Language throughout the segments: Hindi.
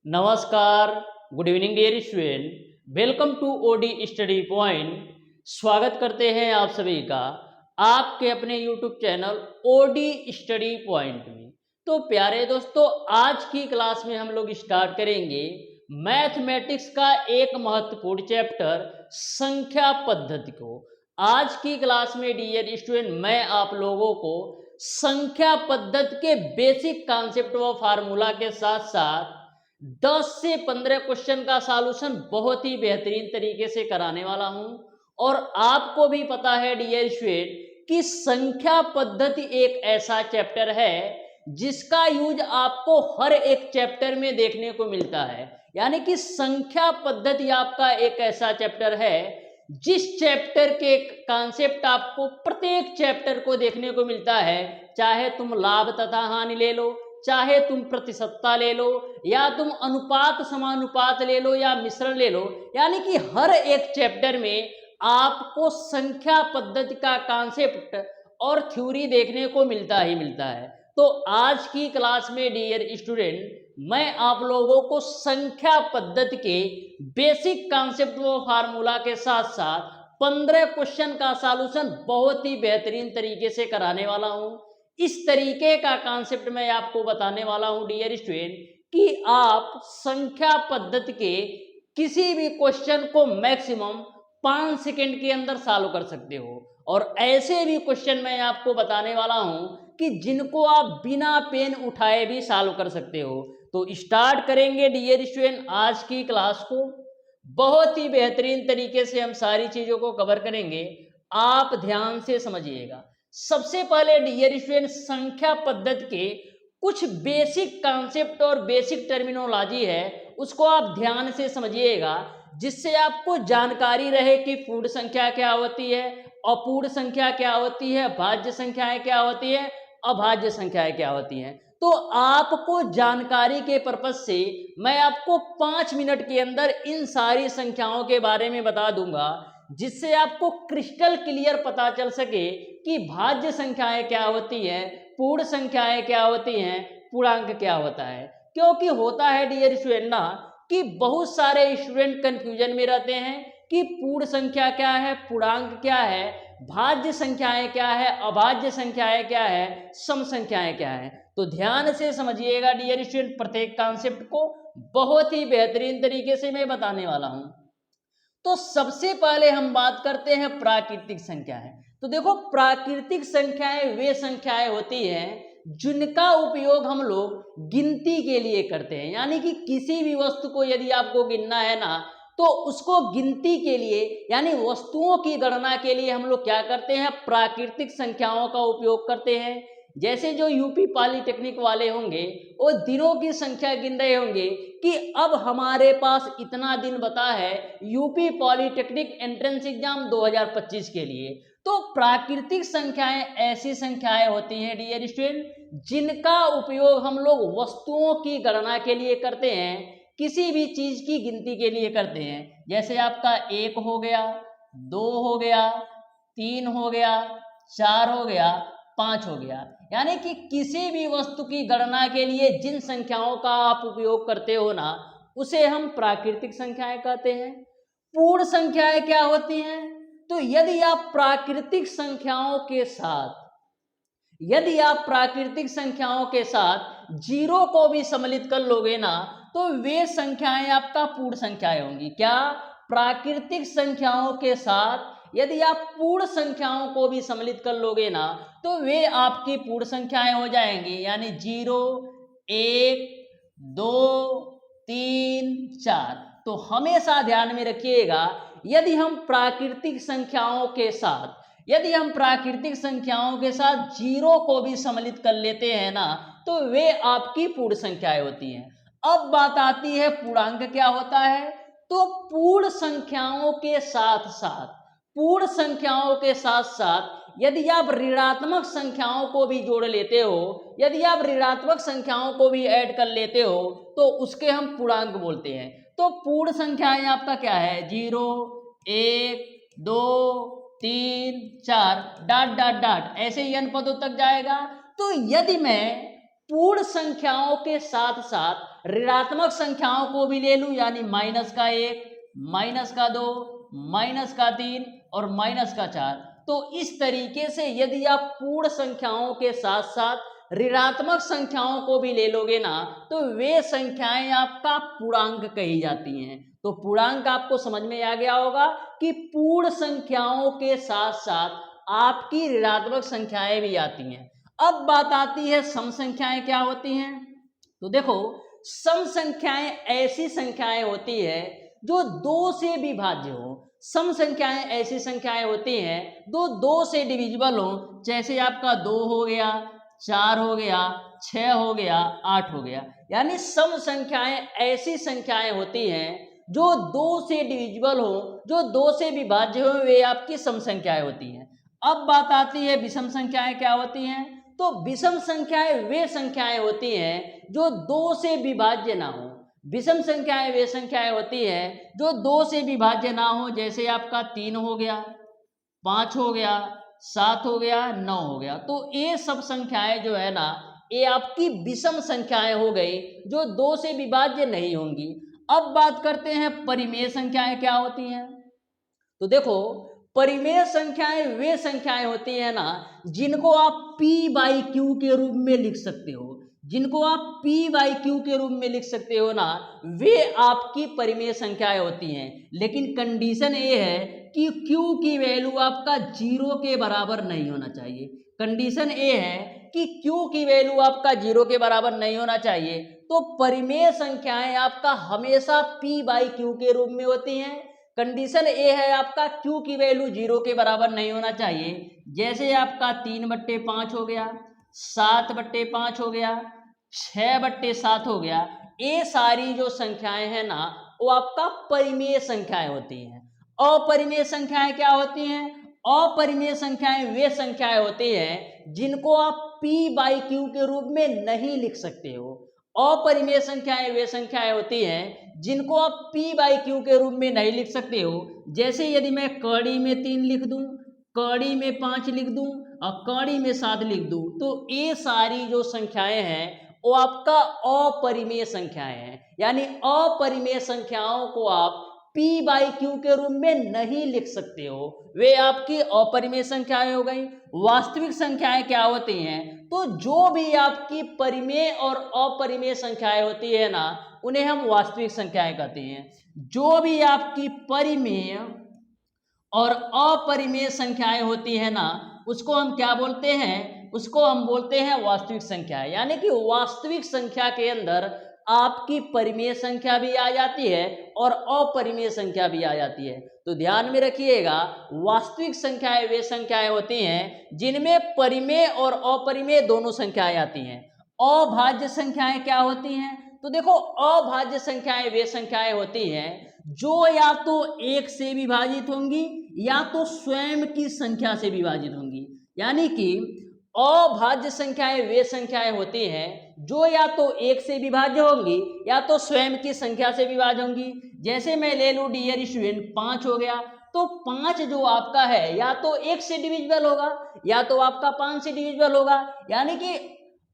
नमस्कार, good evening dear student, welcome to OD study point. स्वागत करते हैं आप सभी का आपके अपने YouTube channel OD study point में। तो प्यारे दोस्तों, आज की क्लास में हम लोग स्टार्ट करेंगे मैथमेटिक्स का एक महत्वपूर्ण चैप्टर संख्या पद्धति को। आज की क्लास में डियर स्टूडेंट मैं आप लोगों को संख्या पद्धति के बेसिक कॉन्सेप्ट व फार्मूला के साथ साथ 10 से 15 क्वेश्चन का सॉल्यूशन बहुत ही बेहतरीन तरीके से कराने वाला हूं। और आपको भी पता है डियर स्टूडेंट कि संख्या पद्धति एक ऐसा चैप्टर है जिसका यूज आपको हर एक चैप्टर में देखने को मिलता है। यानी कि संख्या पद्धति आपका एक ऐसा चैप्टर है जिस चैप्टर के कॉन्सेप्ट आपको प्रत्येक चैप्टर को देखने को मिलता है। चाहे तुम लाभ तथा हानि ले लो, चाहे तुम प्रतिशतता ले लो, या तुम अनुपात समानुपात ले लो, या मिश्रण ले लो, यानी कि हर एक चैप्टर में आपको संख्या पद्धति का कॉन्सेप्ट और थ्योरी देखने को मिलता ही मिलता है। तो आज की क्लास में डियर स्टूडेंट मैं आप लोगों को संख्या पद्धति के बेसिक कॉन्सेप्ट व फार्मूला के साथ साथ 15 क्वेश्चन का सॉल्यूशन बहुत ही बेहतरीन तरीके से कराने वाला हूं। इस तरीके का कॉन्सेप्ट मैं आपको बताने वाला हूं डियर स्टूडेंट कि आप संख्या पद्धति के किसी भी क्वेश्चन को मैक्सिमम 5 सेकंड के अंदर सॉल्व कर सकते हो। और ऐसे भी क्वेश्चन मैं आपको बताने वाला हूं कि जिनको आप बिना पेन उठाए भी सॉल्व कर सकते हो। तो स्टार्ट करेंगे डियर स्टूडेंट आज की क्लास को। बहुत ही बेहतरीन तरीके से हम सारी चीजों को कवर करेंगे, आप ध्यान से समझिएगा। सबसे पहले डियर स्टूडेंट संख्या पद्धति के कुछ बेसिक कॉन्सेप्ट और बेसिक टर्मिनोलॉजी है, उसको आप ध्यान से समझिएगा, जिससे आपको जानकारी रहे कि पूर्ण संख्या क्या होती है, अपूर्ण संख्या क्या होती है, भाज्य संख्याएं क्या होती है, अभाज्य संख्याएं क्या होती हैं। तो आपको जानकारी के पर्पज से मैं आपको 5 मिनट के अंदर इन सारी संख्याओं के बारे में बता दूंगा, जिससे आपको क्रिस्टल क्लियर पता चल सके कि भाज्य संख्याएं क्या होती हैं, पूर्ण संख्याएं क्या होती हैं, पूर्णांक क्या होता है। क्योंकि होता है डियर स्टूडेंट ना कि बहुत सारे स्टूडेंट कंफ्यूजन में रहते हैं कि पूर्ण संख्या क्या है, पूर्णांक क्या है, भाज्य संख्याएं क्या है, अभाज्य संख्याएं क्या है, सम संख्याएं क्या है। तो ध्यान से समझिएगा डियर स्टूडेंट, प्रत्येक कॉन्सेप्ट को बहुत ही बेहतरीन तरीके से मैं बताने वाला हूं। तो सबसे पहले हम बात करते हैं प्राकृतिक संख्याएं। तो देखो, प्राकृतिक संख्याएं वे संख्याएं होती हैं जिनका उपयोग हम लोग गिनती के लिए करते हैं। यानी कि किसी भी वस्तु को यदि आपको गिनना है ना, तो उसको गिनती के लिए यानी वस्तुओं की गणना के लिए हम लोग क्या करते हैं, प्राकृतिक संख्याओं का उपयोग करते हैं। जैसे जो यूपी पॉलिटेक्निक वाले होंगे वो दिनों की संख्या गिन रहे होंगे कि अब हमारे पास इतना दिन बता है यूपी पॉलिटेक्निक एंट्रेंस एग्जाम 2025 के लिए। तो प्राकृतिक संख्याएं ऐसी संख्याएं होती हैं डियर स्टूडेंट जिनका उपयोग हम लोग वस्तुओं की गणना के लिए करते हैं, किसी भी चीज की गिनती के लिए करते हैं। जैसे आपका 1 हो गया, 2 हो गया, 3 हो गया, 4 हो गया, 5 हो गया। यानी कि किसी भी वस्तु की गणना के लिए जिन संख्याओं का आप उपयोग करते हो ना, उसे हम प्राकृतिक संख्याएं कहते हैं। पूर्ण संख्याएं क्या होती हैं? तो यदि आप प्राकृतिक संख्याओं के साथ जीरो को भी सम्मिलित कर लोगे ना, तो वे संख्याएं आपका पूर्ण संख्याएं होंगी। क्या? प्राकृतिक संख्याओं के साथ यदि आप पूर्ण संख्याओं को भी सम्मिलित कर लोगे ना, तो वे आपकी पूर्ण संख्याएं हो जाएंगी। यानी 0, 1, 2, 3, 4। तो हमेशा ध्यान में रखिएगा, यदि हम प्राकृतिक संख्याओं के साथ जीरो को भी सम्मिलित कर लेते हैं ना, तो वे आपकी पूर्ण संख्याएं होती हैं। अब बात आती है पूर्णांक क्या होता है। तो पूर्ण संख्याओं के साथ साथ यदि आप ऋणात्मक संख्याओं को भी जोड़ लेते हो, यदि आप ऋणात्मक संख्याओं को भी ऐड कर लेते हो, तो उसके हम पूर्णांक बोलते हैं। तो पूर्ण संख्याएं आपका क्या है, 0, 1, 2, 3, 4 डॉट डॉट डॉट ऐसे n पदों तक जाएगा। तो यदि मैं पूर्ण संख्याओं के साथ साथ ऋणात्मक संख्याओं को भी ले लूं, यानी माइनस का 1, माइनस का 2, माइनस का 3 और माइनस का 4, तो इस तरीके से यदि आप पूर्ण संख्याओं के साथ साथ ऋणात्मक संख्याओं को भी ले लोगे ना, तो वे संख्याएं आपका पूर्णांक कही जाती हैं। तो पूर्णांक आपको समझ में आ गया होगा कि पूर्ण संख्याओं के साथ साथ आपकी ऋणात्मक संख्याएं भी आती हैं। अब बात आती है सम संख्याएं क्या होती हैं। तो देखो, सम संख्याएं ऐसी संख्याएं होती है जो 2 से विभाज्य हो। सम संख्याएं ऐसी संख्याएं होती हैं जो 2 से डिविजिबल हो, जैसे आपका 2 हो गया, 4 हो गया, 6 हो गया, 8 हो गया। यानी सम संख्याएं ऐसी संख्याएं होती हैं जो 2 से डिविजिबल हो, जो 2 से विभाज्य हो, वे आपकी सम संख्याएं होती हैं। अब बात आती है विषम संख्याएं क्या होती हैं। तो विषम संख्याएं वे संख्याएं होती हैं जो 2 से विभाज्य ना हो। विषम संख्याएं वे संख्याएं होती हैं जो 2 से विभाज्य ना हो, जैसे आपका 3 हो गया, 5 हो गया, 7 हो गया, 9 हो गया। तो ये सब संख्याएं जो है ना, ये आपकी विषम संख्याएं हो गई जो 2 से विभाज्य नहीं होंगी। अब बात करते हैं परिमेय संख्याएं क्या होती हैं। तो देखो, परिमेय संख्याएं वे संख्याएं होती है ना जिनको आप p/q के रूप में लिख सकते हो। जिनको आप p/q के रूप में लिख सकते हो ना, वे आपकी परिमेय संख्याएं होती हैं। लेकिन कंडीशन ये है कि q की वैल्यू आपका 0 के बराबर नहीं होना चाहिए। कंडीशन ये है कि q की वैल्यू आपका 0 के बराबर नहीं होना चाहिए। तो परिमेय संख्याएं आपका हमेशा p/q के रूप में होती हैं। कंडीशन ए है आपका q की वैल्यू 0 के बराबर नहीं होना चाहिए। जैसे आपका 3/5 हो गया, 7/5 हो गया, 6/7 हो गया। ये सारी जो संख्याएं हैं ना, वो आपका परिमेय संख्याएं होती हैं। अपरिमेय संख्याएं क्या होती हैं। अपरिमेय संख्याएं वे संख्याएं होती हैं जिनको आप p/q के रूप में नहीं लिख सकते हो। अपरिमेय संख्याएं वे संख्याएं होती हैं जिनको आप p/q के रूप में नहीं लिख सकते हो। जैसे यदि मैं कड़ी में 3 लिख दूं, कड़ी में 5 लिख दूं और कड़ी में 7 लिख दूं, तो ये सारी जो संख्याएं हैं वो आपका अपरिमेय संख्याएं हैं। यानी अपरिमेय संख्याओं को आप p/q के रूप में नहीं लिख सकते हो, वे आपकी अपरिमेय संख्याएं हो गई। वास्तविक संख्याएं क्या होती हैं। तो जो भी आपकी परिमेय और अपरिमेय संख्याएं होती है ना, उन्हें हम वास्तविक संख्याएं कहते हैं। जो भी आपकी परिमेय और अपरिमेय संख्याएं होती है ना, उसको हम क्या बोलते हैं, उसको हम बोलते हैं वास्तविक संख्याएं। यानी कि वास्तविक संख्या के अंदर आपकी परिमेय संख्या भी आ जाती है और अपरिमेय संख्या भी आ जाती है। तो ध्यान में रखिएगा, वास्तविक संख्याएं वे संख्याएं होती हैं जिनमें परिमेय और अपरिमेय दोनों संख्याएं आती हैं। अभाज्य संख्याएं क्या होती हैं। तो देखो, अभाज्य संख्याएं वे संख्याएं होती हैं जो या तो 1 से विभाजित होंगी या तो स्वयं की संख्या से विभाजित होंगी। यानी कि अभाज्य संख्याएं वे संख्याएं होती हैं जो या तो 1 से विभाज्य होंगी या तो स्वयं की संख्या से विभाज्य होंगी। जैसे मैं ले लूं डियर स्टूडेंट, 5 हो गया, तो 5 जो आपका है या तो 1 से डिविजिबल होगा या तो आपका 5 से डिविजिबल होगा। यानी कि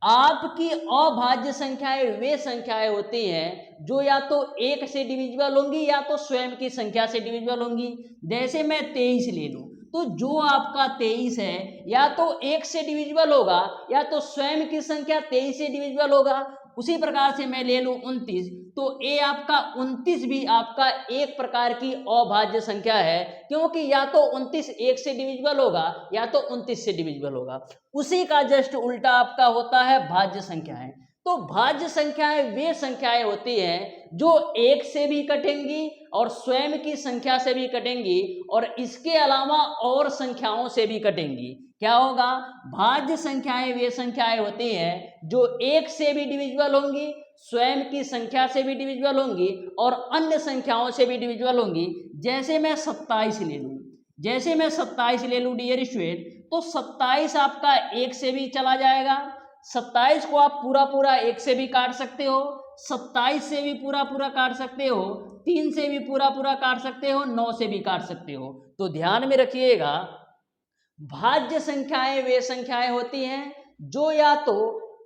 आपकी अभाज्य संख्याएं वे संख्याएं होती हैं जो या तो 1 से डिविजिबल होंगी या तो स्वयं की संख्या से डिविजिबल होंगी। जैसे मैं 23 ले लूं, तो जो आपका 23 है या तो 1 से डिविजिबल होगा या तो स्वयं की संख्या 23 से डिविजिबल होगा। उसी प्रकार से मैं ले लूं 29, तो ये आपका 29 भी आपका एक प्रकार की अभाज्य संख्या है, क्योंकि या तो 29 1 से डिविजिबल होगा या तो 29 से डिविजिबल होगा। उसी का जस्ट उल्टा आपका होता है भाज्य संख्याएं। तो भाज्य संख्याएं वे संख्याएं होती हैं जो 1 से भी कटेंगी और स्वयं की संख्या से भी कटेंगी और इसके अलावा और संख्याओं से भी कटेंगी। क्या होगा, भाज्य संख्याएं वे संख्याएं होती हैं जो 1 से भी डिविजिबल होंगी, स्वयं की संख्या से भी डिविजिबल होंगी और अन्य संख्याओं से भी डिविजिबल होंगी। जैसे मैं 27 ले लूं, जैसे मैं 27 ले लूं डियर स्टूडेंट, तो 27 आपका 1 से भी चला जाएगा। 27 को आप पूरा पूरा 1 से भी काट सकते हो, 27 से भी पूरा पूरा काट सकते हो, 3 से भी पूरा पूरा काट सकते हो, 9 से भी काट सकते हो। तो ध्यान में रखिएगा, भाज्य संख्याएं वे संख्याएं होती हैं जो या तो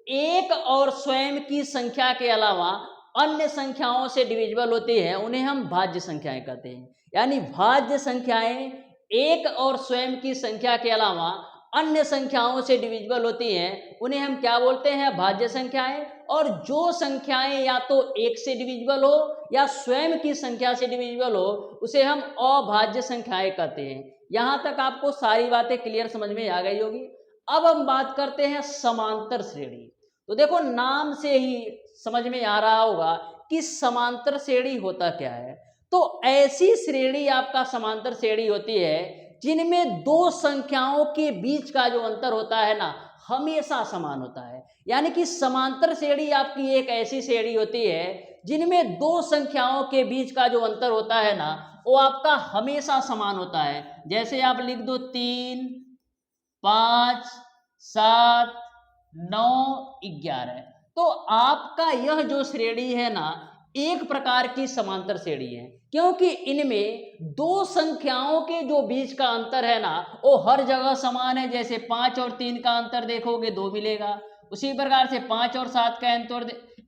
1 और स्वयं की संख्या के अलावा अन्य संख्याओं से डिविजिबल होती है उन्हें हम भाज्य संख्याएं कहते हैं। यानी भाज्य संख्याएं एक और स्वयं की संख्या के अलावा अन्य संख्याओं से डिविजिबल होती हैं उन्हें हम क्या बोलते हैं? भाज्य संख्याएं। और जो संख्याएं या तो एक से डिविजिबल हो या स्वयं की संख्या से डिविजिबल हो उसे हम अभाज्य संख्याएं कहते हैं। यहां तक आपको सारी बातें क्लियर समझ में आ गई होगी। अब हम बात करते हैं समांतर श्रेणी। तो देखो नाम से ही समझ में आ रहा होगा कि समांतर श्रेणी होता क्या है। तो ऐसी श्रेणी आपका समांतर श्रेणी होती है जिनमें दो संख्याओं के बीच का जो अंतर होता है ना हमेशा समान होता है। यानी कि समांतर श्रेणी आपकी एक ऐसी श्रेणी होती है जिनमें दो संख्याओं के बीच का जो अंतर होता है ना वो आपका हमेशा समान होता है। जैसे आप लिख दो 3, 5, 7, 9, 11। तो आपका यह जो श्रेणी है ना एक प्रकार की समांतर श्रेणी है, क्योंकि इनमें दो संख्याओं के जो बीच का अंतर है ना वो हर जगह समान है। जैसे 5 और 3 का अंतर देखोगे 2 मिलेगा, उसी प्रकार से 5 और 7 का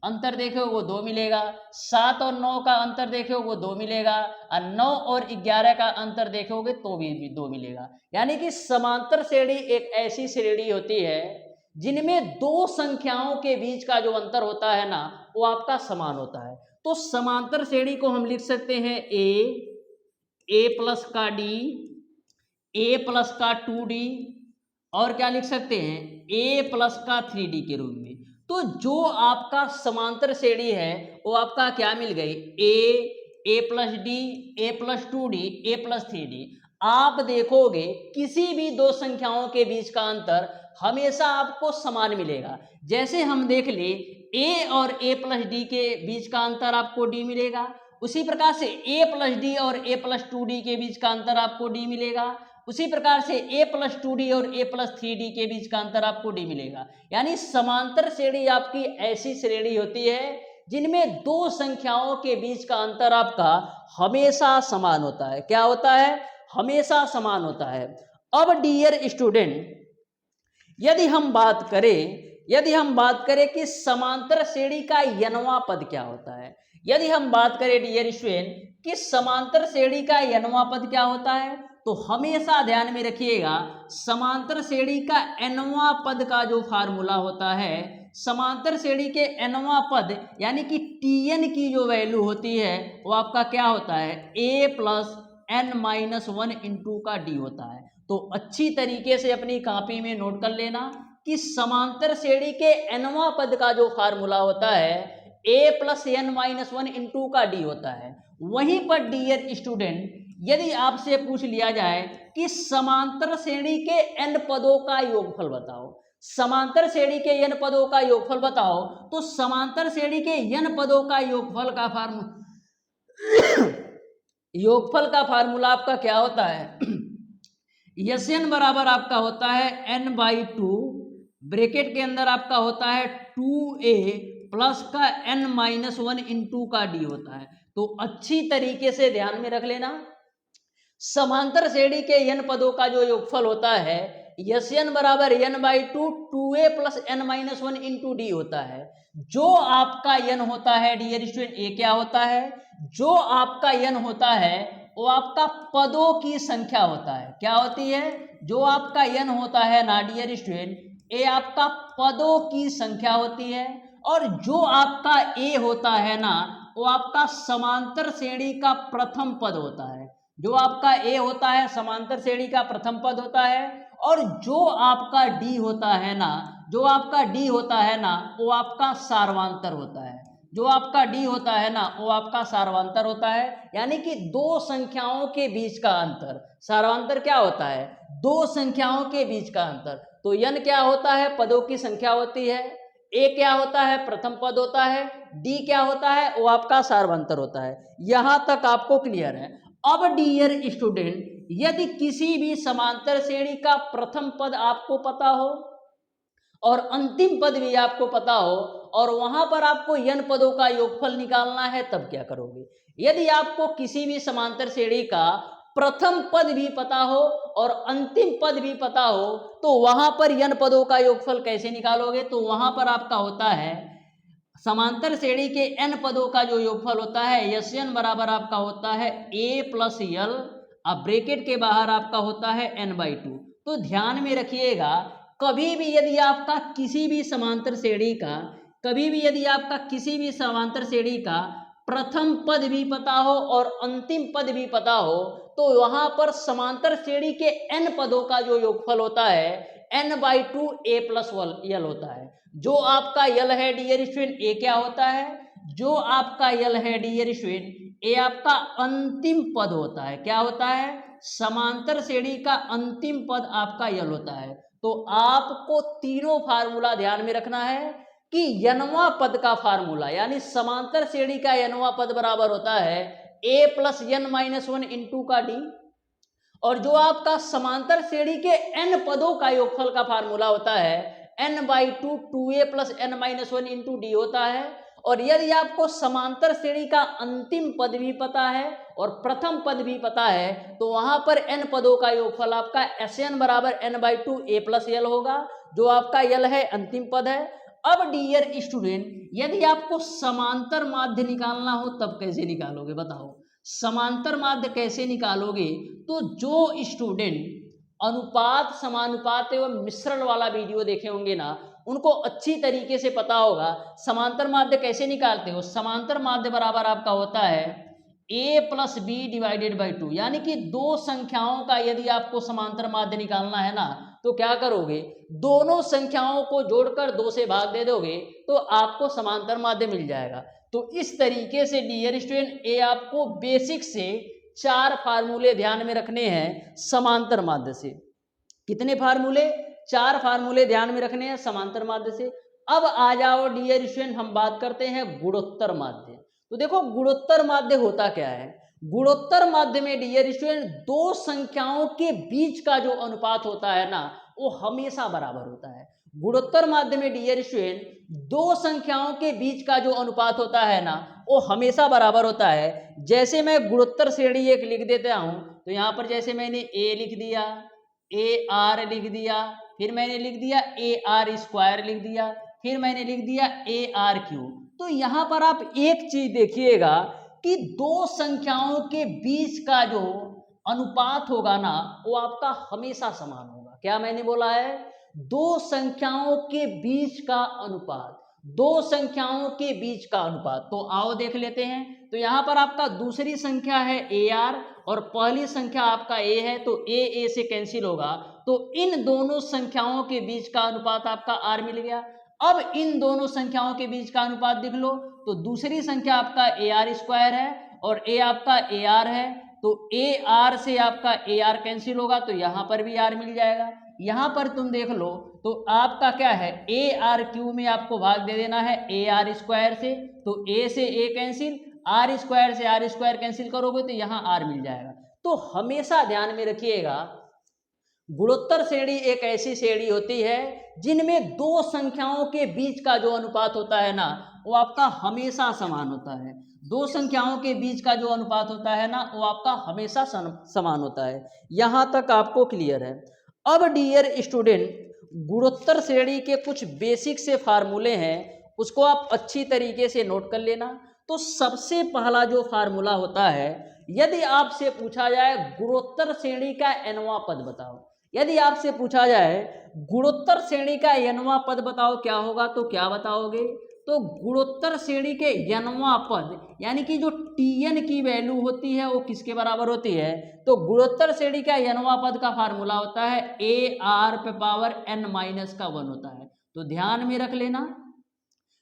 अंतर देखो वो 2 मिलेगा, 7 और 9 का अंतर देखो वो 2 मिलेगा, और 9 और 11 का अंतर देखोगे तो भी 2 मिलेगा। यानी कि समांतर श्रेणी एक ऐसी श्रेणी होती है जिनमें दो संख्याओं के बीच का जो अंतर होता है ना वो आपका समान होता है। तो समांतर श्रेणी को हम लिख सकते हैं ए प्लस का डी, ए प्लस का 2d, और क्या लिख सकते हैं ए प्लस का 3d के रूप में। तो जो आपका समांतर श्रेणी है वो आपका क्या मिल गई? ए प्लस डी, ए प्लस 2d, ए प्लस 3d। आप देखोगे किसी भी दो संख्याओं के बीच का अंतर हमेशा आपको समान मिलेगा। जैसे हम देख ले a और a प्लस डी के बीच का अंतर आपको d मिलेगा, उसी प्रकार से a प्लस डी और a प्लस 2d के बीच का अंतर आपको d मिलेगा, उसी प्रकार से a प्लस 2d और a प्लस 3d के बीच का अंतर आपको d मिलेगा। यानी समांतर श्रेणी आपकी ऐसी श्रेणी होती है जिनमें दो संख्याओं के बीच का अंतर आपका हमेशा समान होता है। क्या होता है? हमेशा समान होता है। अब डियर स्टूडेंट यदि हम बात करें कि समांतर श्रेणी का n वां पद क्या होता है, यदि हम बात करें डियर स्टूडेंट कि समांतर श्रेणी का n वां पद क्या होता है, तो हमेशा ध्यान में रखिएगा समांतर श्रेणी का n वां पद का जो फार्मूला होता है, समांतर श्रेणी के n वां पद यानी कि tn की जो वैल्यू होती है वो आपका क्या होता है? a प्लस n-1 इंटू का d होता है। तो अच्छी तरीके से अपनी कॉपी में नोट कर लेना कि समांतर श्रेणी के n वां पद का जो फार्मूला होता है a प्लस n-1 इंटू का d होता है। वहीं पर डियर स्टूडेंट यदि आपसे पूछ लिया जाए कि समांतर श्रेणी के n पदों का योगफल बताओ, समांतर श्रेणी के n पदों का योगफल बताओ, तो समांतर श्रेणी के n पदों का योगफल का फार्मूला आपका क्या होता है? Sn बराबर आपका होता है n/2, ब्रैकेट के अंदर आपका होता है 2a प्लस का n-1 इंटू का d होता है। तो अच्छी तरीके से ध्यान में रख लेना समांतर श्रेणी के n पदों का जो योगफल होता है Sn बराबर n/2 2a plus n-1 into d होता है। जो आपका n होता है डियर स्टूडेंट ए क्या होता है? जो आपका n होता है वो आपका पदों की संख्या होता है। क्या होती है? जो आपका n होता है ना डियर स्टूडेंट ए आपका पदों की संख्या होती है, और जो आपका a होता है ना वो आपका समांतर श्रेणी का प्रथम पद होता है। जो आपका a होता है समांतर श्रेणी का प्रथम पद होता है, और जो आपका d होता है ना वो आपका सार्वांतर होता है। जो आपका d होता है ना वो आपका सार्वांतर होता है। यानी कि दो संख्याओं के बीच का अंतर, सार्वांतर क्या होता है? दो संख्याओं के बीच का अंतर। तो n क्या होता है? पदों की संख्या होती है, a क्या होता है? प्रथम पद होता है, d क्या होता है? वो आपका सार्वांतर होता है। यहां तक आपको क्लियर है। अब डियर स्टूडेंट यदि किसी भी समांतर श्रेणी का प्रथम पद आपको पता हो और अंतिम पद भी आपको पता हो और वहां पर आपको n पदों का योगफल निकालना है, तब क्या करोगे? यदि आपको किसी भी समांतर श्रेणी का प्रथम पद भी पता हो और अंतिम पद भी पता हो तो वहां पर n पदों का योगफल कैसे निकालोगे? तो वहां पर आपका होता है समांतर श्रेणी के n पदों का जो योगफल होता है Sn बराबर आपका होता है a प्लस यल, अब ब्रैकेट के बाहर आपका होता है n/2। तो ध्यान में रखिएगा, कभी भी यदि आपका किसी भी समांतर श्रेणी का प्रथम पद भी पता हो और अंतिम पद भी पता हो, तो वहां पर समांतर श्रेणी के n पदों का जो योगफल होता है n/2 a प्लस यल होता है। जो आपका यल है डियर स्टूडेंट, ए क्या होता है, जो आपका यल है डियर स्टूडेंट, ए आपका अंतिम पद होता है। क्या होता है, समांतर श्रेणी का अंतिम पद आपका यल होता है। तो आपको तीनों फार्मूला ध्यान में रखना है कि यनवा पद का फार्मूला, यानी समांतर श्रेणी का यनवा पद बराबर होता है a plus n minus 1 into का d, और जो आपका समांतर श्रेणी के n पदों का योगफल का फार्मूला होता है n/2 2a plus n minus 1 into D होता है। और यदि आपको समांतर श्रेणी का अंतिम पद भी पता है और प्रथम पद भी पता है, तो वहां पर n पदों का योगफल आपका Sn बराबर n/2 a प्लस यल होगा, जो आपका यल है अंतिम पद है। अब डियर स्टूडेंट, यदि आपको समांतर माध्य निकालना हो तब कैसे निकालोगे बताओ? समांतर माध्य कैसे निकालोगे? तो जो स्टूडेंट अनुपात, समानुपात एवं मिश्रण वाला वीडियो देखे होंगे ना, उनको अच्छी तरीके से पता होगा समांतर माध्य कैसे निकालते हो। समांतर माध्य बराबर आपका होता है a plus B divided by 2, यानी कि दो संख्याओं का यदि आपको समांतर माध्य निकालना है ना, तो क्या करोगे, दोनों संख्याओं को जोड़कर 2 से भाग दे दोगे तो आपको समांतर माध्य मिल जाएगा। तो इस तरीके से डियर स्टूडेंट, ये आपको बेसिक से 4 फार्मूले ध्यान में रखने हैं समांतर माध्य से। कितने फार्मूले? 4 फार्मूले ध्यान में रखने हैं समांतर माध्य से। अब आ जाओ डियर स्टूडेंट, हम बात करते हैं गुणोत्तर माध्य। तो देखो गुणोत्तर माध्य होता क्या है। गुणोत्तर माध्य में डियर स्टूडेंट, दो संख्याओं के बीच का जो अनुपात होता है ना, वो हमेशा बराबर होता है। गुणोत्तर माध्य में डियर स्टूडेंट, दो संख्याओं के बीच का जो अनुपात होता है ना, वो हमेशा बराबर होता है। जैसे मैं गुणोत्तर श्रेणी एक लिख देता हूं, तो यहां पर जैसे मैंने a लिख दिया, AR लिख दिया, फिर मैंने लिख दिया AR स्क्वायर लिख दिया, फिर मैंने लिख दिया ARQ। तो यहां पर आप एक चीज देखिएगा कि दो संख्याओं के बीच का जो अनुपात होगा ना, वो आपका हमेशा समान होगा। क्या मैंने बोला है? दो संख्याओं के बीच का अनुपात, दो संख्याओं के बीच का अनुपात। तो आओ देख लेते हैं। तो यहां पर आपका दूसरी संख्या है AR और पहली संख्या आपका A है, तो A से कैंसिल होगा, तो इन दोनों संख्याओं के बीच का अनुपात आपका R मिल गया। अब इन दोनों संख्याओं के बीच का अनुपात देख लो, तो दूसरी संख्या आपका AR स्क्वायर है और A आपका AR है, तो AR से आपका AR कैंसिल होगा, तो यहां पर भी R मिल जाएगा। यहां पर तुम देख लो, तो आपका क्या है, ARQ में आपको भाग दे देना है AR स्क्वायर से, तो A से A कैंसिल, R स्क्वायर से R स्क्वायर कैंसिल करोगे तो यहाँ R मिल जाएगा। तो हमेशा ध्यान में रखिएगा, गुणोत्तर श्रेणी एक ऐसी श्रेणी होती है जिनमें दो संख्याओं के बीच का जो अनुपात होता है ना, वो आपका हमेशा समान होता है। दो संख्याओं के बीच का जो अनुपात होता है ना, वो आपका हमेशा समान होता है। यहां तक आपको क्लियर है। अब डियर स्टूडेंट, गुणोत्तर श्रेणी के कुछ बेसिक से फार्मूले हैं, उसको आप अच्छी तरीके से नोट कर लेना। तो सबसे पहला जो फार्मूला होता है, यदि आपसे पूछा जाए गुणोत्तर श्रेणी का nवां पद बताओ, यदि आपसे पूछा जाए गुणोत्तर श्रेणी का nवां पद बताओ क्या होगा, तो क्या बताओगे? तो गुणोत्तर श्रेणी के nवां पद, यानी कि जो Tn की वैल्यू होती है वो किसके बराबर होती है? तो गुणोत्तर श्रेणी का nवां पद का फार्मूला होता है AR पे पावर n माइनस का 1 होता है। तो ध्यान में रख लेना,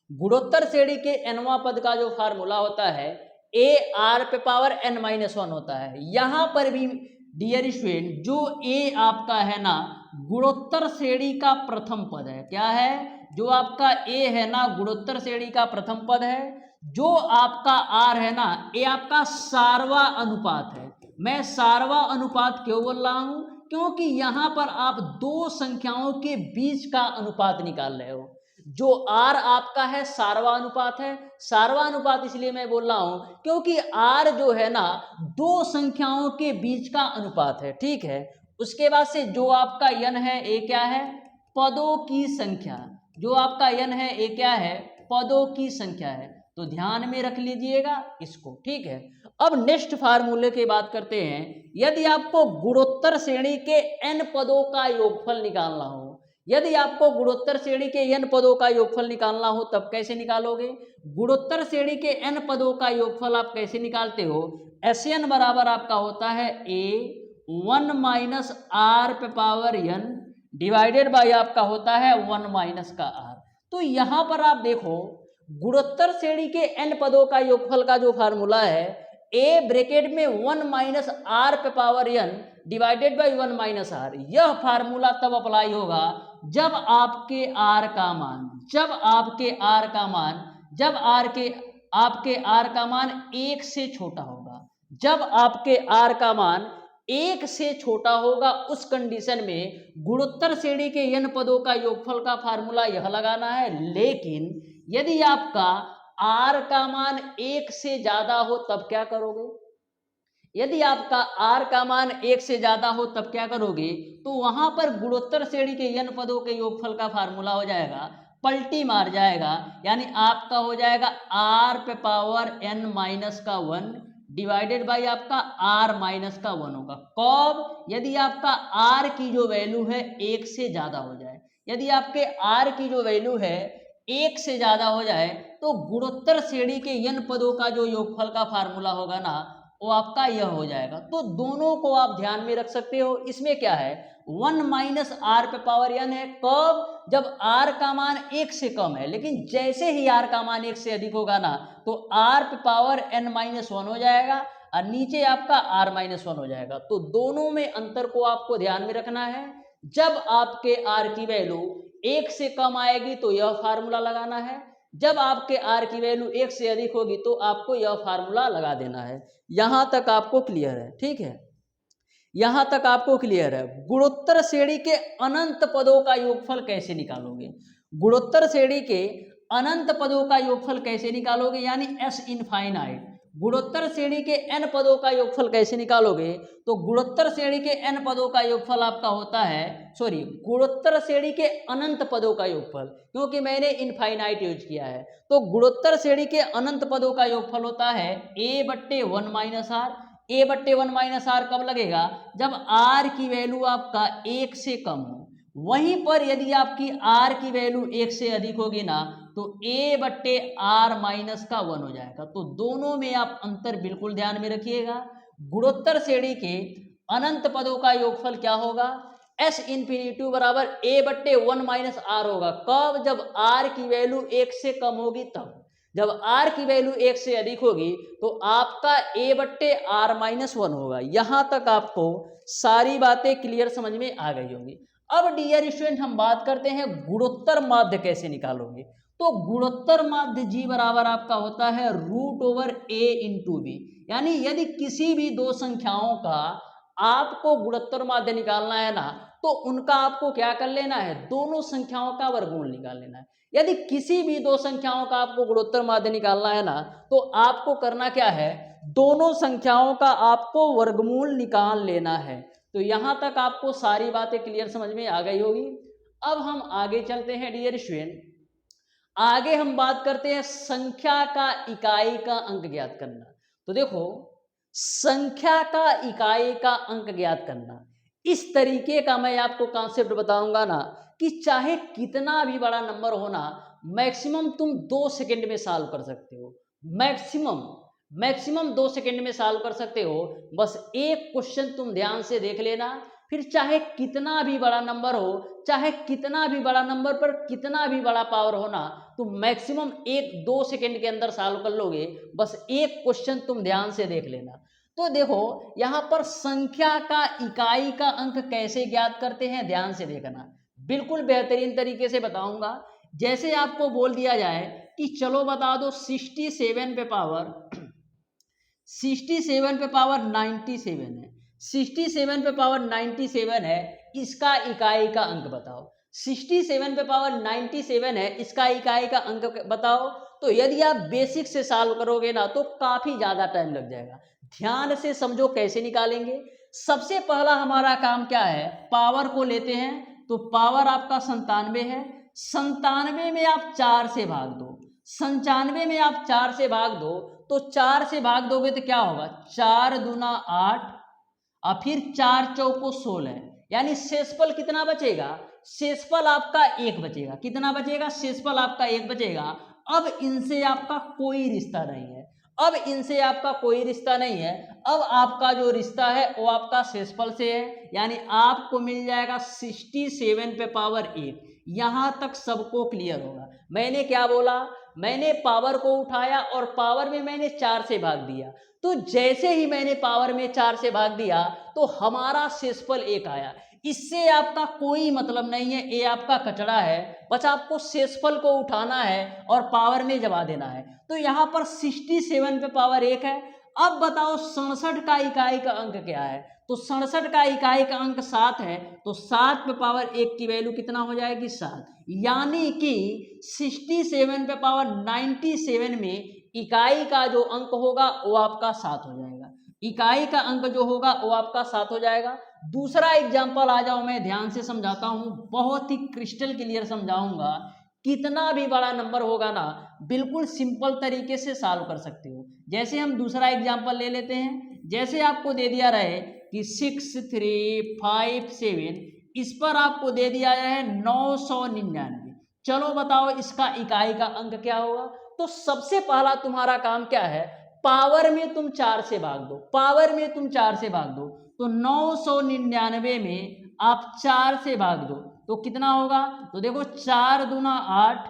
गुणोत्तर श्रेणी के nवां पद का जो फार्मूला होता है AR पे पावर n माइनस 1 होता है। यहां पर भी डियर स्टूडेंट, जो A आपका है ना, गुणोत्तर श्रेणी का प्रथम पद है। क्या है? जो आपका A है ना, गुणोत्तर श्रेणी का प्रथम पद है। जो आपका R है ना, ये आपका सारवा अनुपात है। मैं सारवा अनुपात क्यों बोल रहा हूं? क्योंकि यहां पर आप दो संख्याओं के बीच का अनुपात निकाल रहे हो। जो R आपका है सारवा अनुपात है। सारवा अनुपात इसलिए मैं बोल रहा हूं क्योंकि R जो है ना, दो संख्याओं के बीच का अनुपात है। ठीक है, उसके बाद से जो आपका n है, ये क्या है? पदों की संख्या। जो आपका n है, ये क्या है? पदों की संख्या है। तो ध्यान में रख लीजिएगा इसको, ठीक है। अब नेक्स्ट फार्मूले की बात करते हैं। यदि आपको गुणोत्तर श्रेणी के n पदों का योगफल निकालना हो, यदि आपको गुणोत्तर श्रेणी के n पदों का योगफल निकालना हो तब कैसे निकालोगे? गुणोत्तर श्रेणी के n पदों का योगफल आप कैसे निकालते हो? Sn बराबर आपका होता है a 1 माइनस आर पे पावर n डिवाइडेड बाई आपका होता है 1 माइनस का r। तो यहां पर आप देखो गुणोत्तर श्रेणी के n पदों का योगफल का जो फार्मूला है a ब्रैकेट में 1 माइनस आर पे power n divided by 1 minus R. यह फार्मूला तब अप्लाई होगा जब आपके r का मान, जब आपके r का मान 1 से छोटा होगा, जब आपके r का मान 1 से छोटा होगा, उस कंडीशन में गुणोत्तर श्रेणी के n पदों का योगफल का फार्मूला यह लगाना है। लेकिन यदि आपका r का मान 1 से ज्यादा हो तब क्या करोगे? यदि आपका r का मान 1 से ज्यादा हो तब क्या करोगे? तो वहां पर गुणोत्तर श्रेणी के n पदों के योगफल का फार्मूला हो जाएगा, पलटी मार जाएगा, यानी आपका हो जाएगा r पे पावर n माइनस का 1 डिवाइडेड बाई आपका r माइनस का 1 होगा। कब? यदि आपका r की जो वैल्यू है 1 से ज्यादा हो जाए। यदि आपके r की जो वैल्यू है 1 से ज्यादा हो जाए तो गुणोत्तर श्रेणी के n पदों का जो योगफल का फार्मूला होगा ना वो आपका यह हो जाएगा। तो दोनों को आप ध्यान में रख सकते हो। इसमें क्या है 1 माइनस आर पे पावर n है। कब? जब r का मान 1 से कम है। लेकिन जैसे ही r का मान 1 से अधिक होगा ना तो r पे पावर n माइनस 1 हो जाएगा और नीचे आपका r माइनस 1 हो जाएगा। तो दोनों में अंतर को आपको ध्यान में रखना है। जब आपके r की वैल्यू 1 से कम आएगी तो यह फार्मूला लगाना है, जब आपके r की वैल्यू 1 से अधिक होगी तो आपको यह फार्मूला लगा देना है। यहां तक आपको क्लियर है, ठीक है, यहां तक आपको क्लियर है। गुणोत्तर श्रेणी के अनंत पदों का योगफल कैसे निकालोगे? गुणोत्तर श्रेणी के अनंत पदों का योगफल कैसे निकालोगे, यानी एस इनफाइनाइट। गुणोत्तर श्रेणी के n पदों का योगफल कैसे निकालोगे? तो गुणोत्तर श्रेणी के n पदों का योगफल आपका होता है, सॉरी, गुणोत्तर श्रेणी के अनंत पदों का योगफल, क्योंकि मैंने इनफाइनाइट यूज किया है। तो गुणोत्तर श्रेणी के अनंत पदों का योगफल होता है a/1 minus are. a/1 minus are कब लगेगा? जब r की वैल्यू आपका 1 से कम हो। वहीं पर यदि आपकी r की वैल्यू 1 से अधिक होगी ना तो a/r माइनस का 1 हो जाएगा। तो दोनों में आप अंतर बिल्कुल ध्यान में रखिएगा। गुणोत्तर श्रेणी के अनंत पदों का योगफल क्या होगा? s इंफिनिटी बराबर a/1 माइनस आर होगा। कब? जब r की वैल्यू 1 से कम होगी तब। जब r की वैल्यू 1 से अधिक होगी तो आपका a/r माइनस 1 होगा। यहां तक आपको सारी बातें क्लियर समझ में आ गई होंगी। अब डियर स्टूडेंट हम बात करते हैं गुणोत्तर माध्य कैसे निकालोगे। तो गुणोत्तर माध्य जी बराबर आपका होता है √a इंटू बी। यानी यदि किसी भी दो संख्याओं का आपको गुणोत्तर माध्य निकालना है ना तो उनका आपको क्या कर लेना है? दोनों संख्याओं का वर्गमूल निकाल लेना है। यदि किसी भी दो संख्याओं का आपको गुणोत्तर माध्य निकालना है ना तो आपको करना क्या है? दोनों संख्याओं का आपको वर्गमूल निकाल लेना है। तो यहां तक आपको सारी बातें क्लियर समझ में आ गई होगी। अब हम आगे चलते हैं डियर स्टूडेंट। आगे हम बात करते हैं संख्या का इकाई का अंक ज्ञात करना। तो देखो संख्या का इकाई का अंक ज्ञात करना, इस तरीके का मैं आपको कॉन्सेप्ट बताऊंगा ना कि चाहे कितना भी बड़ा नंबर हो ना, मैक्सिमम तुम 2 सेकंड में सॉल्व कर सकते हो। मैक्सिमम 2 सेकंड में सॉल्व कर सकते हो। बस एक क्वेश्चन तुम ध्यान से देख लेना, फिर चाहे कितना भी बड़ा नंबर हो, चाहे कितना भी बड़ा नंबर पर कितना भी बड़ा पावर हो ना, तुम मैक्सिमम 1-2 सेकंड के अंदर सॉल्व कर लोगे। बस एक क्वेश्चन तुम ध्यान से देख लेना। तो देखो यहां पर संख्या का इकाई का अंक कैसे ज्ञात करते हैं, ध्यान से देखना, बिल्कुल बेहतरीन तरीके से बताऊंगा। जैसे आपको बोल दिया जाए कि चलो बता दो 67 पे पावर 97 है, 67 पे पावर 97 है, इसका इकाई का अंक बताओ। 67 पे पावर 97 है, इसका इकाई का अंक बताओ। तो यदि आप बेसिक से सॉल्व करोगे ना तो काफी ज्यादा टाइम लग जाएगा। ध्यान से समझो कैसे निकालेंगे। सबसे पहला हमारा काम क्या है? पावर को लेते हैं। तो पावर आपका 97 है, 97 में आप 4 से भाग दो। 95 में आप 4 से भाग दो तो 4 से भाग दोगे तो क्या होगा, 4 दूना 8 और फिर 4 चौको 16, यानी शेषफल कितना बचेगा, शेषफल आपका 1 बचेगा। कितना बचेगा, शेषफल आपका 1 बचेगा। अब इनसे आपका कोई रिश्ता नहीं है, अब इनसे आपका कोई रिश्ता नहीं है। अब आपका जो रिश्ता है वो आपका शेषफल से है, यानी आपको मिल जाएगा 67 पे पावर 1। यहां तक सबको क्लियर होगा। मैंने क्या बोला, मैंने पावर को उठाया और पावर में मैंने 4 से भाग दिया। तो जैसे ही मैंने पावर में 4 से भाग दिया तो हमारा शेषफल 1 आया। इससे आपका कोई मतलब नहीं है, ये आपका कचड़ा है। बस आपको शेषफल को उठाना है और पावर में जमा देना है। तो यहाँ पर 67 पे पावर 1 है। अब बताओ 67 का इकाई का अंक क्या है, तो 67 का इकाई का अंक 7 है। तो 7 पे पावर 1 की वैल्यू कितना हो जाएगी, 7। यानी कि 67 पे पावर 97 में इकाई का जो अंक होगा वो आपका 7 हो जाएगा। इकाई का अंक जो होगा वो आपका 7 हो जाएगा। दूसरा एग्जाम्पल आ जाओ, मैं ध्यान से समझाता हूं, बहुत ही क्रिस्टल क्लियर समझाऊंगा। कितना भी बड़ा नंबर होगा ना, बिल्कुल सिंपल तरीके से सॉल्व कर सकते हो। जैसे हम दूसरा एग्जाम्पल ले लेते हैं। जैसे आपको दे दिया रहे कि 6357, इस पर आपको दे दिया है 999। चलो बताओ इसका इकाई का अंक क्या होगा। तो सबसे पहला तुम्हारा काम क्या है, पावर में तुम 4 से भाग दो, पावर में तुम 4 से भाग दो। तो 999 में आप 4 से भाग दो तो कितना होगा, तो देखो 4 दूना 8,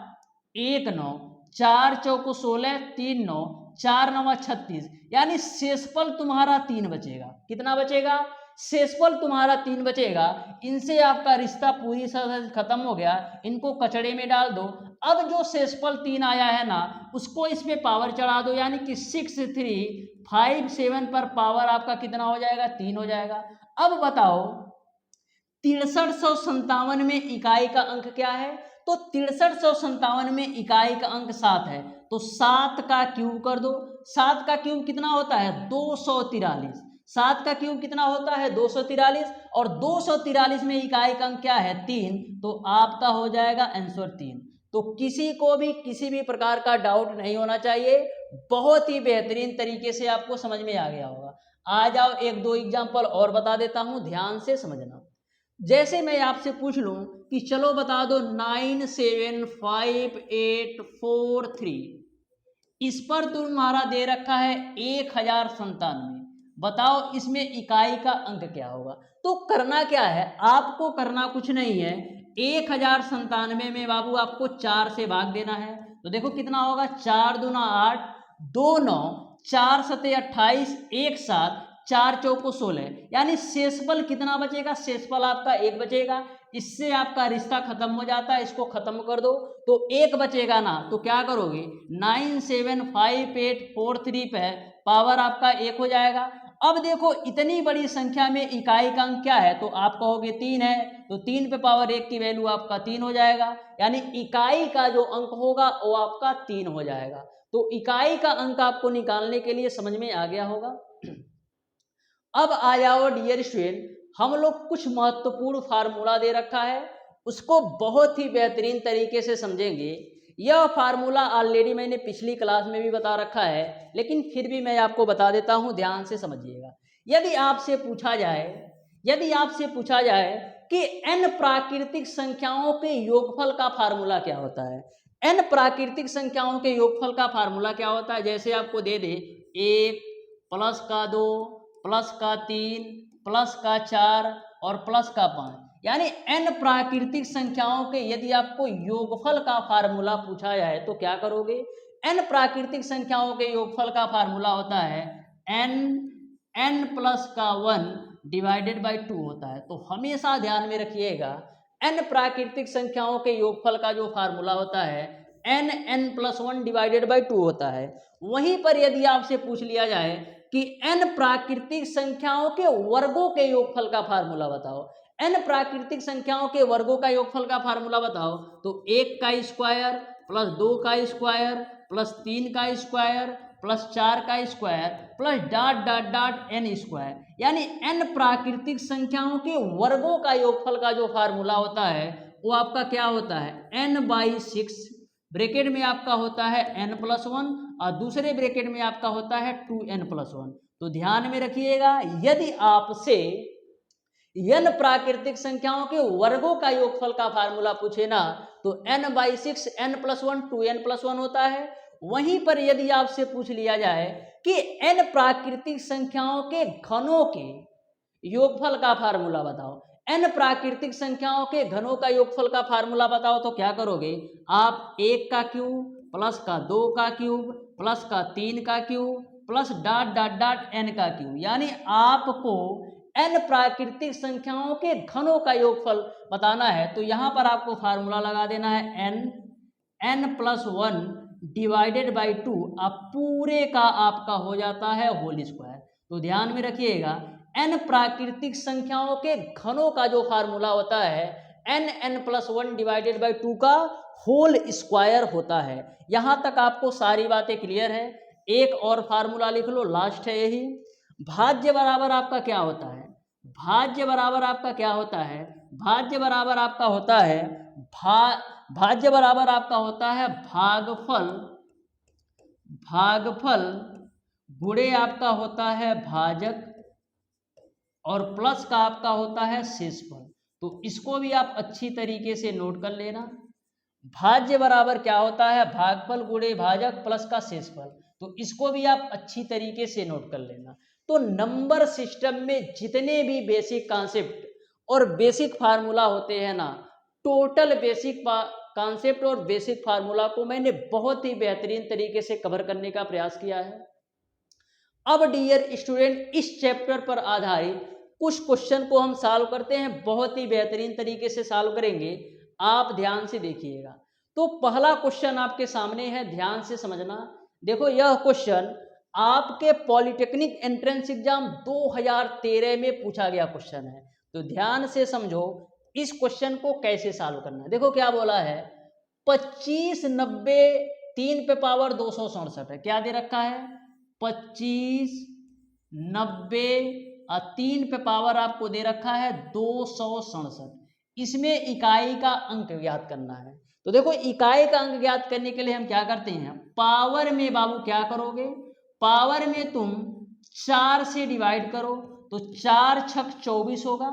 1 9, 4 चौको 16, 3 9, 4 9 36, यानी शेषफल तुम्हारा 3 बचेगा। कितना बचेगा, शेषफल तुम्हारा 3 बचेगा। इनसे आपका रिश्ता पूरी तरह से खत्म हो गया। इनको कचड़े में डाल दो। अब जो शेषफल 3 आया है ना, उसको इसमें पावर चढ़ा दो, यानी कि 6357 पर पावर आपका कितना हो जाएगा, 3 हो जाएगा। अब बताओ 6357 में इकाई का अंक क्या है, तो 6357 में इकाई का अंक 7 है। तो 7 का क्यूब कर दो। 7 का क्यूब कितना होता है, 243। 7 का क्यूब कितना होता है, 243। और 243 में इकाई का अंक क्या है, 3। तो आपका हो जाएगा आंसर 3। तो किसी को भी किसी भी प्रकार का डाउट नहीं होना चाहिए। बहुत ही बेहतरीन तरीके से आपको समझ में आ गया होगा। आ जाओ एक दो एग्जाम्पल और बता देता हूं, ध्यान से समझना। जैसे मैं आपसे पूछ लूं कि चलो बता दो 975843, इस पर तुम्हारा दे रखा है 1097। बताओ इसमें इकाई का अंक क्या होगा। तो करना क्या है, आपको करना कुछ नहीं है। 1097 में बाबू आपको 4 से भाग देना है। तो देखो कितना होगा, 4 दूना 8, 2 9, 4 सते 28, 1 7, 4 चौको 16, यानी शेषफल कितना बचेगा, शेषफल आपका 1 बचेगा। इससे आपका रिश्ता खत्म हो जाता है, इसको खत्म कर दो तो 1 बचेगा ना। तो क्या करोगे, 9754843 पे पावर आपका 1 हो जाएगा। अब देखो इतनी बड़ी संख्या में इकाई का अंक क्या है, तो आप कहोगे 3 है। तो 3 पे पावर 1 की वैल्यू आपका 3 हो जाएगा, यानी इकाई का जो अंक होगा वो आपका 3 हो जाएगा। तो इकाई का अंक आपको निकालने के लिए समझ में आ गया होगा। अब आ जाओ डियर स्टूडेंट, हम लोग कुछ महत्वपूर्ण फार्मूला दे रखा है, उसको बहुत ही बेहतरीन तरीके से समझेंगे। यह फार्मूला ऑलरेडी मैंने पिछली क्लास में भी बता रखा है, लेकिन फिर भी मैं आपको बता देता हूं, ध्यान से समझिएगा। यदि आपसे पूछा जाए कि n प्राकृतिक संख्याओं के योगफल का फार्मूला क्या होता है, n प्राकृतिक संख्याओं के योगफल का फार्मूला क्या होता है, जैसे आपको दे दे 1 प्लस का 2 प्लस का 3 प्लस का 4 और प्लस का 5, यानी n प्राकृतिक संख्याओं के यदि आपको योगफल का फार्मूला पूछा जाए तो क्या करोगे। n प्राकृतिक संख्याओं के योगफल का फार्मूला होता है n प्लस का 1 डिवाइडेड बाई 2 होता है। तो हमेशा ध्यान में रखिएगा, n प्राकृतिक संख्याओं के योगफल का जो फार्मूला होता है n प्लस 1 डिवाइडेड बाई 2 होता है। वहीं पर यदि आपसे पूछ लिया जाए कि n प्राकृतिक संख्याओं के वर्गों के योगफल का फार्मूला बताओ, n प्राकृतिक संख्याओं के वर्गों का योगफल का फार्मूला बताओ, तो 1 का स्क्वायर प्लस 2 का स्क्वायर प्लस 3 का स्क्वायर प्लस 4 का square plus dot dot dot n square, यानी n प्राकृतिक संख्याओं के वर्गों का योगफल का जो फार्मूला होता है वो आपका क्या होता है, n/6 ब्रैकेट में आपका होता है n+1 और दूसरे ब्रैकेट में आपका होता है 2n+1। तो ध्यान में रखिएगा, यदि आपसे n प्राकृतिक संख्याओं के वर्गों का योगफल का फार्मूला पूछे ना तो n/6 n+1 2n+1 होता है। वहीं पर यदि आपसे पूछ लिया जाए कि n प्राकृतिक संख्याओं के घनों के योगफल का फार्मूला बताओ, n प्राकृतिक संख्याओं के घनों का योगफल का फार्मूला बताओ, तो क्या करोगे आप? 1 का क्यूब प्लस का 2 का क्यूब प्लस का 3 का cube plus dot dot dot n का क्यूब, यानी आपको n प्राकृतिक संख्याओं के घनों का योगफल बताना है। तो यहां पर आपको फार्मूला लगा देना है n+1 डिवाइडेड बाई 2, अब पूरे का आपका हो जाता है होल स्क्वायर। तो ध्यान में रखिएगा, n प्राकृतिक संख्याओं के घनों का जो फार्मूला होता है n+1 डिवाइडेड बाई 2 का होल स्क्वायर होता है। यहां तक आपको सारी बातें क्लियर है। एक और फार्मूला लिख लो, लास्ट है यही। भाज्य बराबर आपका क्या होता है? भाज्य बराबर आपका क्या होता है? भाज्य बराबर आपका होता है भाज्य बराबर आपका होता है भागफल गुणे आपका होता है भाजक और प्लस का आपका होता है शेषफल। तो इसको भी आप अच्छी तरीके से नोट कर लेना। भाज्य बराबर क्या होता है? भागफल गुणे भाजक प्लस का शेषफल। तो इसको भी आप अच्छी तरीके से नोट कर लेना। तो नंबर सिस्टम में जितने भी बेसिक कॉन्सेप्ट और बेसिक फार्मूला होते हैं ना, टोटल बेसिक कॉन्सेप्ट और बेसिक फार्मूला को मैंने बहुत ही बेहतरीन तरीके से कवर करने का प्रयास किया है। अब डियर स्टूडेंट, इस चैप्टर पर आधारित कुछ क्वेश्चन को हम सॉल्व करते हैं, बहुत ही बेहतरीन तरीके से सॉल्व करेंगे। आप ध्यान से देखिएगा। तो पहला क्वेश्चन आपके सामने है, ध्यान से समझना। देखो, यह क्वेश्चन आपके पॉलिटेक्निक एंट्रेंस एग्जाम 2013 में पूछा गया क्वेश्चन है। तो ध्यान से समझो इस क्वेश्चन को कैसे सॉल्व करना है। देखो क्या बोला है, 25 90 3 पे पावर 267 है। क्या दे रखा है? 25 90 और 3 पे पावर आपको दे रखा है 267। इसमें इकाई का अंक ज्ञात करना है। तो देखो, इकाई का अंक ज्ञात करने के लिए हम क्या करते हैं, पावर में बाबू क्या करोगे, पावर में तुम 4 से डिवाइड करो, तो 4 छक 24 होगा,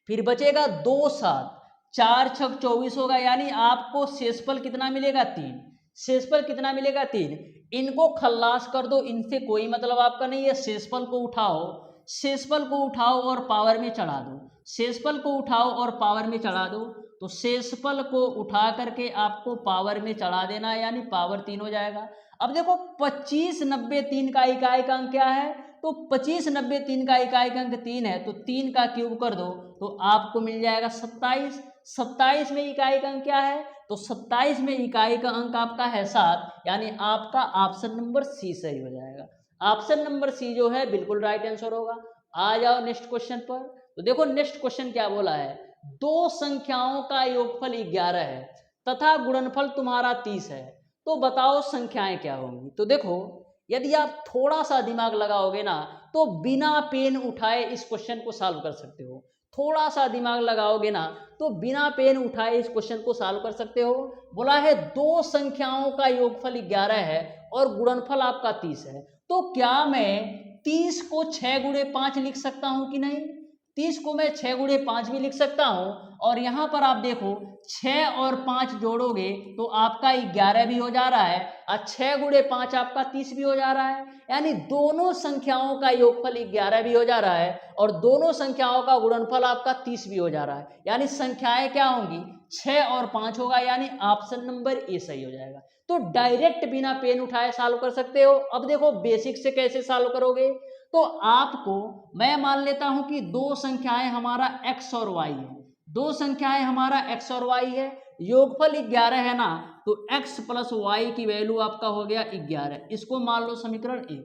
फिर बचेगा 2 7, 4 छक 24 होगा, यानी आपको शेषफल कितना मिलेगा? 3। शेषफल कितना मिलेगा? 3। इनको खल्लास कर दो, इनसे कोई मतलब आपका नहीं है। शेषफल को उठाओ, शेषफल को उठाओ और पावर में चढ़ा दो, शेषफल को उठाओ और पावर में चढ़ा दो। तो शेषफल को उठा करके आपको पावर में चढ़ा देना है, यानी पावर 3 हो जाएगा। अब देखो, 25 90 3 का इकाई का अंक क्या है? तो 25 90 3 का इकाई का अंक 3 है, तो 3 का क्यूब कर दो तो आपको मिल जाएगा 27। 27 में इकाई का अंक क्या है? तो 27 में इकाई का अंक आपका है 7, यानी आपका ऑप्शन नंबर सी सही हो जाएगा। ऑप्शन नंबर सी जो है बिल्कुल राइट आंसर होगा। आ जाओ नेक्स्ट क्वेश्चन पर। तो देखो नेक्स्ट क्वेश्चन क्या बोला है, दो संख्याओं का योगफल 11 है तथा गुणनफल तुम्हारा 30 है, तो बताओ संख्याएं क्या होंगी। तो देखो, यदि आप थोड़ा सा दिमाग लगाओगे ना तो बिना पेन उठाए इस क्वेश्चन को सॉल्व कर सकते हो। थोड़ा सा दिमाग लगाओगे ना तो बिना पेन उठाए इस क्वेश्चन को सॉल्व कर सकते हो। बोला है दो संख्याओं का योगफल 11 है और गुणनफल आपका 30 है, तो क्या मैं 30 को 6 गुणे 5 लिख सकता हूं कि नहीं? 30 को मैं 6 गुणे 5 भी लिख सकता हूं। और यहां पर आप देखो 6 और 5 जोड़ोगे तो आपका 11 भी हो जा रहा है और 6 गुणे 5 आपका 30 भी हो जा रहा है, यानी दोनों संख्याओं का योगफल 11 भी हो जा रहा है और दोनों संख्याओं का गुणनफल आपका 30 भी हो जा रहा है। यानी संख्याएं क्या होंगी? 6 और 5 होगा, यानी ऑप्शन नंबर ए सही हो जाएगा। तो डायरेक्ट बिना पेन उठाए सॉल्व कर सकते हो। अब देखो बेसिक से कैसे सॉल्व करोगे। तो आपको मैं मान लेता हूं कि दो संख्याएं हमारा x और y है, दो संख्याएं हमारा x और y है, योगफल 11 है ना, तो x प्लस वाई की वैल्यू आपका हो गया 11, इसको मान लो समीकरण 1।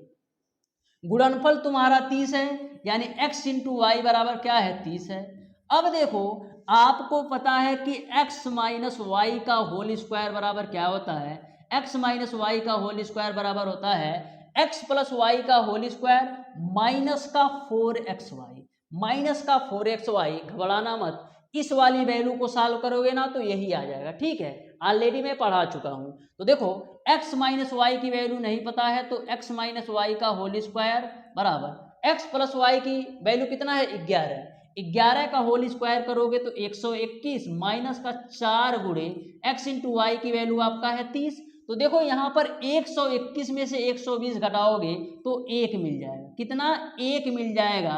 गुणनफल तुम्हारा 30 है, यानी x इंटू वाई बराबर क्या है? 30 है। अब देखो, आपको पता है कि x माइनस वाई का होल स्क्वायर बराबर क्या होता है? x माइनस वाई का होल स्क्वायर बराबर होता है x प्लस वाई का होल स्क्वायर माइनस का 4xy, माइनस का 4xy। घबराना मत, इस वाली वैल्यू को सॉल्व करोगे ना तो यही आ जाएगा। ठीक है, ऑलरेडी मैं पढ़ा चुका हूँ। तो देखो x माइनस वाई की वैल्यू नहीं पता है तो x माइनस वाई का होल स्क्वायर बराबर x प्लस वाई की वैल्यू कितना है 11, 11 का होल स्क्वायर करोगे तो 121 माइनस का 4 गुणे x इंटू वाई की वैल्यू आपका है 30। तो देखो यहाँ पर 121 में से 120 घटाओगे तो 1 मिल जाएगा, कितना 1 मिल जाएगा,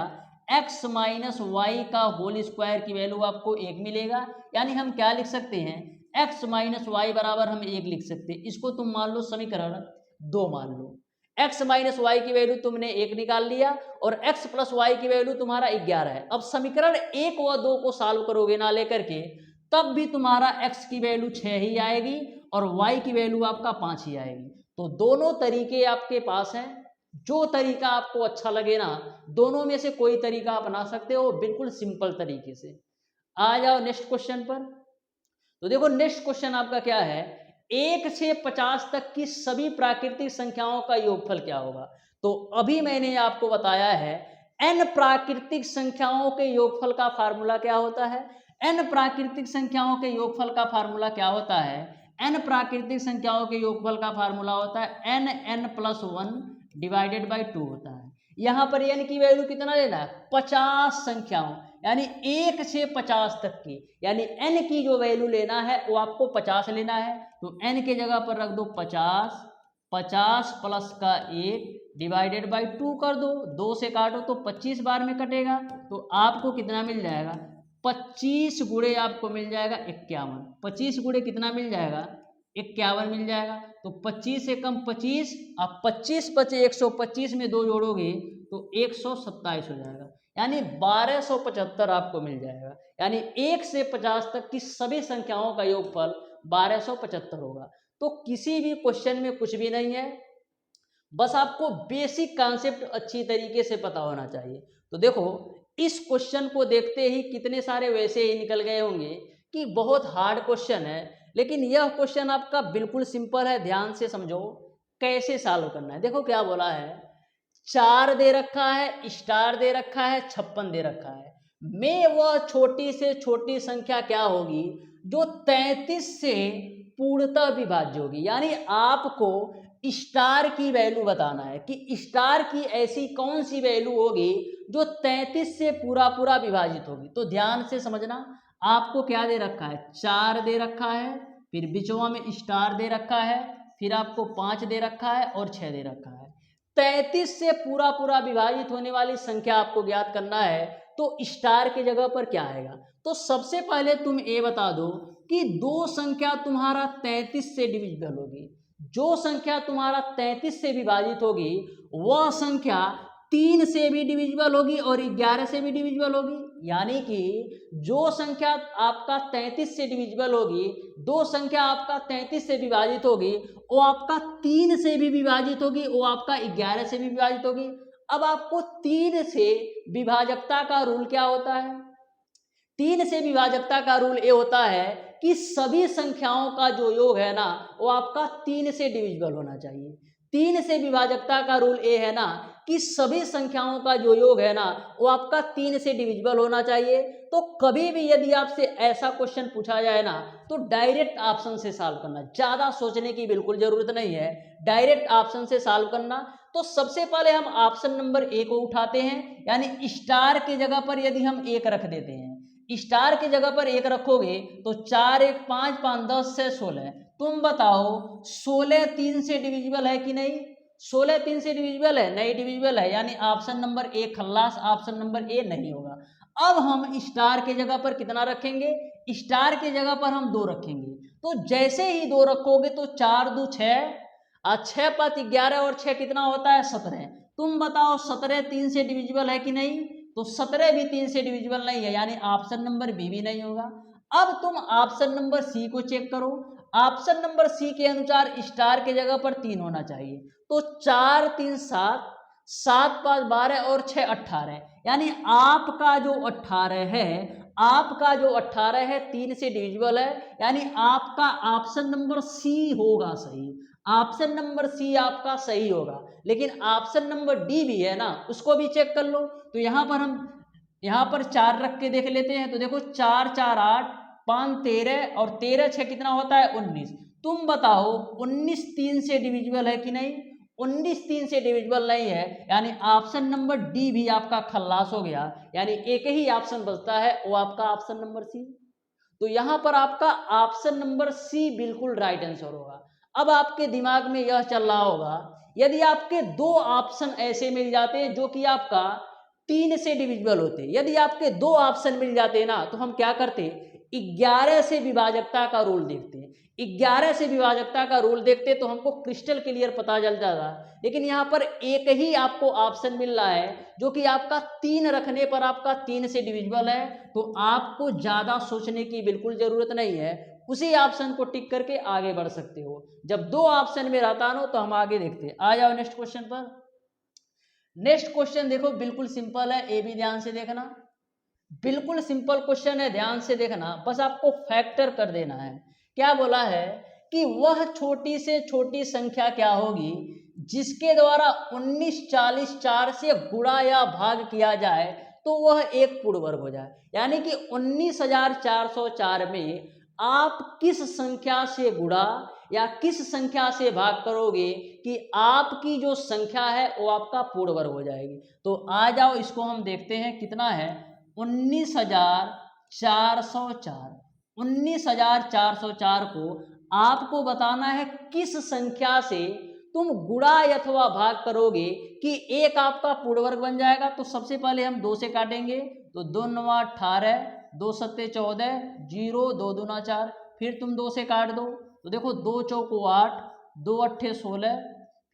x माइनस वाई का होल स्क्वायर की वैल्यू आपको 1 मिलेगा। यानी हम क्या लिख सकते हैं, x माइनस वाई बराबर हम 1 लिख सकते हैं। इसको तुम मान लो समीकरण 2 मान लो, x माइनस वाई की वैल्यू तुमने 1 निकाल लिया और x प्लस वाई की वैल्यू तुम्हारा 11 है। अब समीकरण 1 व 2 को सॉल्व करोगे ना लेकर के, तब भी तुम्हारा x की वैल्यू 6 ही आएगी और y की वैल्यू आपका 5 ही आएगी। तो दोनों तरीके आपके पास हैं, जो तरीका आपको अच्छा लगे ना, दोनों में से कोई तरीका अपना सकते हो, बिल्कुल सिंपल तरीके से। आ जाओ नेक्स्ट क्वेश्चन पर। तो देखो नेक्स्ट क्वेश्चन आपका क्या है, 1 से 50 तक की सभी प्राकृतिक संख्याओं का योगफल क्या होगा। तो अभी मैंने आपको बताया है n प्राकृतिक संख्याओं के योगफल का फार्मूला क्या होता है, n प्राकृतिक संख्याओं के योगफल का फार्मूला क्या होता है, n प्राकृतिक संख्याओं के योगफल का फार्मूला होता है n प्लस 1 डिवाइडेड बाई 2 होता है। यहाँ पर n की वैल्यू कितना लेना है, 50 संख्याओं, यानी 1 से 50 तक की, यानी n की जो वैल्यू लेना है वो आपको 50 लेना है। तो n के जगह पर रख दो 50, 50 प्लस का 1 डिवाइडेड बाई 2 कर दो, 2 से काटो तो 25 बार में कटेगा, तो आपको कितना मिल जाएगा, 25 गुणे आपको मिल जाएगा 51, 25 गुणे कितना मिल जाएगा 51 मिल जाएगा। तो 25 से कम 25, आप 25 बचे 125 में 2 जोड़ोगे तो 127 हो जाएगा, यानी 1275 आपको मिल जाएगा। यानी 1 से 50 तक की सभी संख्याओं का योगफल 1275 होगा। तो किसी भी क्वेश्चन में कुछ भी नहीं है, बस आपको बेसिक कॉन्सेप्ट अच्छी तरीके से पता होना चाहिए। तो देखो इस क्वेश्चन को देखते ही कितने सारे वैसे ही निकल गए होंगे कि बहुत हार्ड क्वेश्चन है, लेकिन यह क्वेश्चन आपका बिल्कुल सिंपल है, ध्यान से समझो कैसे सॉल्व करना है। देखो क्या बोला है, 4 दे रखा है, स्टार दे रखा है, 56 दे रखा है, में वह छोटी से छोटी संख्या क्या होगी जो 33 से पूर्णतः विभाज्य होगी। यानी आपको स्टार की वैल्यू बताना है कि स्टार की ऐसी कौन सी वैल्यू होगी जो 33 से पूरा विभाजित होगी। तो ध्यान से समझना, आपको क्या दे रखा है, 4 दे रखा है, फिर बिचवा में स्टार दे रखा है, फिर आपको 5 दे रखा है और 6 दे रखा है। 33 से पूरा विभाजित होने वाली संख्या आपको ज्ञात करना है, तो स्टार की जगह पर क्या आएगा। तो सबसे पहले तुम ये बता दो कि दो संख्या तुम्हारा 33 से डिविजिबल होगी, जो संख्या तुम्हारा 33 से विभाजित होगी वह संख्या 3 से भी डिविजिबल होगी और 11 से भी डिविजिबल होगी। यानी कि जो संख्या आपका 33 से डिविजिबल होगी, दो संख्या आपका 33 से विभाजित होगी, वो आपका 3 से भी विभाजित होगी, वो आपका 11 से भी विभाजित होगी। अब आपको 3 से विभाजकता का रूल क्या होता है, 3 से विभाजकता का रूल ये होता है कि सभी संख्याओं का जो योग है ना वो आपका 3 से डिविजिबल होना चाहिए। 3 से विभाजकता का रूल ये है ना कि सभी संख्याओं का जो योग है ना वो आपका 3 से डिविजिबल होना चाहिए। तो कभी भी यदि आपसे ऐसा क्वेश्चन पूछा जाए ना तो डायरेक्ट ऑप्शन से सॉल्व करना, ज़्यादा सोचने की बिल्कुल ज़रूरत नहीं है, डायरेक्ट ऑप्शन से सॉल्व करना। तो सबसे पहले हम ऑप्शन नंबर ए को उठाते हैं, यानी स्टार की जगह पर यदि हम 1 रख देते हैं, स्टार की जगह पर 1 रखोगे तो 4 1 5 5 10 से 16, तुम बताओ 16 3 से डिविजिबल है कि नहीं, 16 3 से डिविजिबल है, नहीं डिविजिबल है, यानी ऑप्शन नंबर ए खल्लास, ऑप्शन नंबर ए नहीं होगा। अब हम स्टार के जगह पर कितना रखेंगे, स्टार के जगह पर हम 2 रखेंगे। तो जैसे ही 2 रखोगे तो 4 2 6 और 6 5 11 और 6 कितना होता है 17। तुम बताओ 17 3 से डिविजिबल है कि नहीं, तो 17 भी 3 से डिविजिबल नहीं है, यानी ऑप्शन नंबर बी भी नहीं होगा। अब तुम ऑप्शन नंबर सी को चेक करो, ऑप्शन नंबर सी के अनुसार स्टार के जगह पर 3 होना चाहिए। तो 4 3 7, 7 5 12 और 6 18, यानी आपका जो 18 है, आपका जो 18 है 3 से डिविजिबल है, यानी आपका ऑप्शन नंबर सी होगा सही, ऑप्शन नंबर सी आपका सही होगा। लेकिन ऑप्शन नंबर डी भी है ना, उसको भी चेक कर लो। तो यहाँ पर हम 4 रख के देख लेते हैं। तो देखो 4 4 8, 5 13 और 13 6 कितना होता है 19। तुम बताओ 19 3 से डिविजिबल है कि नहीं? 19 3 से डिविजिबल नहीं है, यानी ऑप्शन नंबर डी भी आपका खल्लास हो गया। यानी एक ही ऑप्शन बचता है, वो आपका ऑप्शन नंबर सी। तो यहां पर आपका ऑप्शन नंबर सी बिल्कुल राइट आंसर होगा। अब आपके दिमाग में यह चल रहा होगा, यदि आपके दो ऑप्शन ऐसे मिल जाते हैं जो कि आपका 3 से डिविजिबल होते, यदि आपके दो ऑप्शन मिल जाते ना, तो हम क्या करते, 11 से विभाजकता का रूल देखते हैं। 11 से विभाजकता का रूल देखते तो हमको क्रिस्टल क्लियर पता चल जाता। लेकिन यहाँ पर एक ही आपको ऑप्शन मिल रहा है जो कि आपका 3 रखने पर आपका 3 से डिविजिबल है, तो आपको ज्यादा सोचने की बिल्कुल जरूरत नहीं है, उसी ऑप्शन को टिक करके आगे बढ़ सकते हो। जब दो ऑप्शन में रहता ना, तो हम आगे देखते हैं। आ जाओ नेक्स्ट क्वेश्चन पर। नेक्स्ट क्वेश्चन देखो बिल्कुल सिंपल है, ये भी ध्यान से देखना, बिल्कुल सिंपल क्वेश्चन है, ध्यान से देखना, बस आपको फैक्टर कर देना है। क्या बोला है कि वह छोटी से छोटी संख्या क्या होगी जिसके द्वारा 19 40 4 से गुणा या भाग किया जाए तो वह एक पूर्ण वर्ग हो जाए। यानी कि 19,404 में आप किस संख्या से गुणा या किस संख्या से भाग करोगे कि आपकी जो संख्या है वो आपका पूर्ण वर्ग हो जाएगी। तो आ जाओ इसको हम देखते हैं, कितना है 19,404। 19,404 को आपको बताना है किस संख्या से तुम गुणा अथवा भाग करोगे कि एक आपका पूर्ण वर्ग बन जाएगा। तो सबसे पहले हम 2 से काटेंगे, तो 2 9 18, 2 7 14, 0 2 दूना 4, फिर तुम 2 से काट दो, तो देखो 2 चौको 8, 2 अट्ठे 16,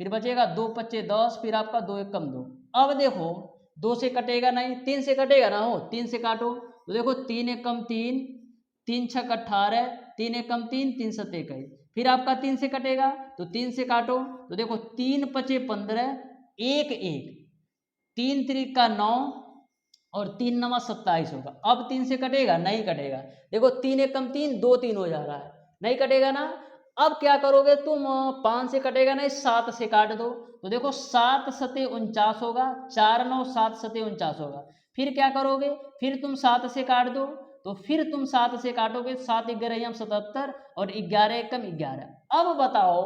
फिर बचेगा 2 पच्चे 10, फिर आपका 2 एक कम 2। अब देखो 2 से कटेगा नहीं, 3 से कटेगा ना, हो 3 से काटो, तो देखो 3 एक कम 3, 3 छक 18, 3 एक कम 3, 3 सत्ते 21, फिर आपका 3 से कटेगा, तो 3 से काटो, तो देखो 3 पचे 15, 1 1, 3 त्रिक का 9 और 3 नवा 27 होगा। अब 3 से कटेगा नहीं कटेगा, देखो 3 एक कम 3, 2 3 हो जा रहा है, नहीं कटेगा ना। अब क्या करोगे तुम, 5 से कटेगा नहीं, 7 से काट दो, तो देखो 7 सते 49 होगा, 4 9 7 सते 49 होगा। फिर क्या करोगे, फिर तुम 7 से काट दो, तो फिर तुम 7 से काटोगे, 7 11 77 और 11 एकम 11। अब बताओ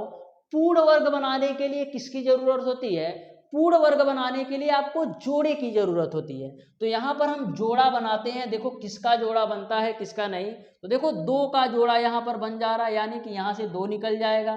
पूर्ण वर्ग बनाने के लिए किसकी जरूरत होती है? पूर्ण वर्ग बनाने के लिए आपको जोड़े की जरूरत होती है। तो यहाँ पर हम जोड़ा बनाते हैं, देखो किसका जोड़ा बनता है किसका नहीं। तो देखो 2 का जोड़ा यहाँ पर बन जा रहा है, यानी कि यहाँ से 2 निकल जाएगा।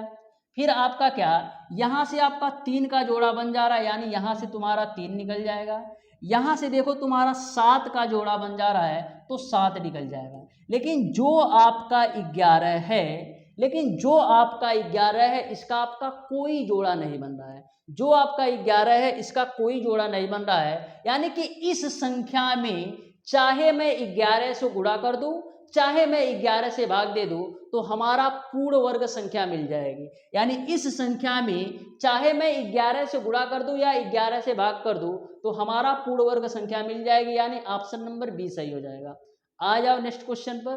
फिर आपका क्या, यहाँ से आपका 3 का जोड़ा बन जा रहा है, यानी यहाँ से तुम्हारा 3 निकल जाएगा। यहाँ से देखो तुम्हारा 7 का जोड़ा बन जा रहा है, तो 7 निकल जाएगा। लेकिन जो आपका 11 है, लेकिन जो आपका 11 है इसका आपका कोई जोड़ा नहीं बन रहा है। जो आपका 11 है इसका कोई जोड़ा नहीं बन रहा है, यानी कि इस संख्या में चाहे मैं 11 से गुणा कर दूं, चाहे मैं 11 से भाग दे दूं, तो हमारा पूर्ण वर्ग संख्या मिल जाएगी। यानी इस संख्या में चाहे मैं 11 से गुणा कर दूं या 11 से भाग कर दूं, तो हमारा पूर्ण वर्ग संख्या मिल जाएगी, यानी ऑप्शन नंबर बी सही हो जाएगा। आ जाओ नेक्स्ट क्वेश्चन पर।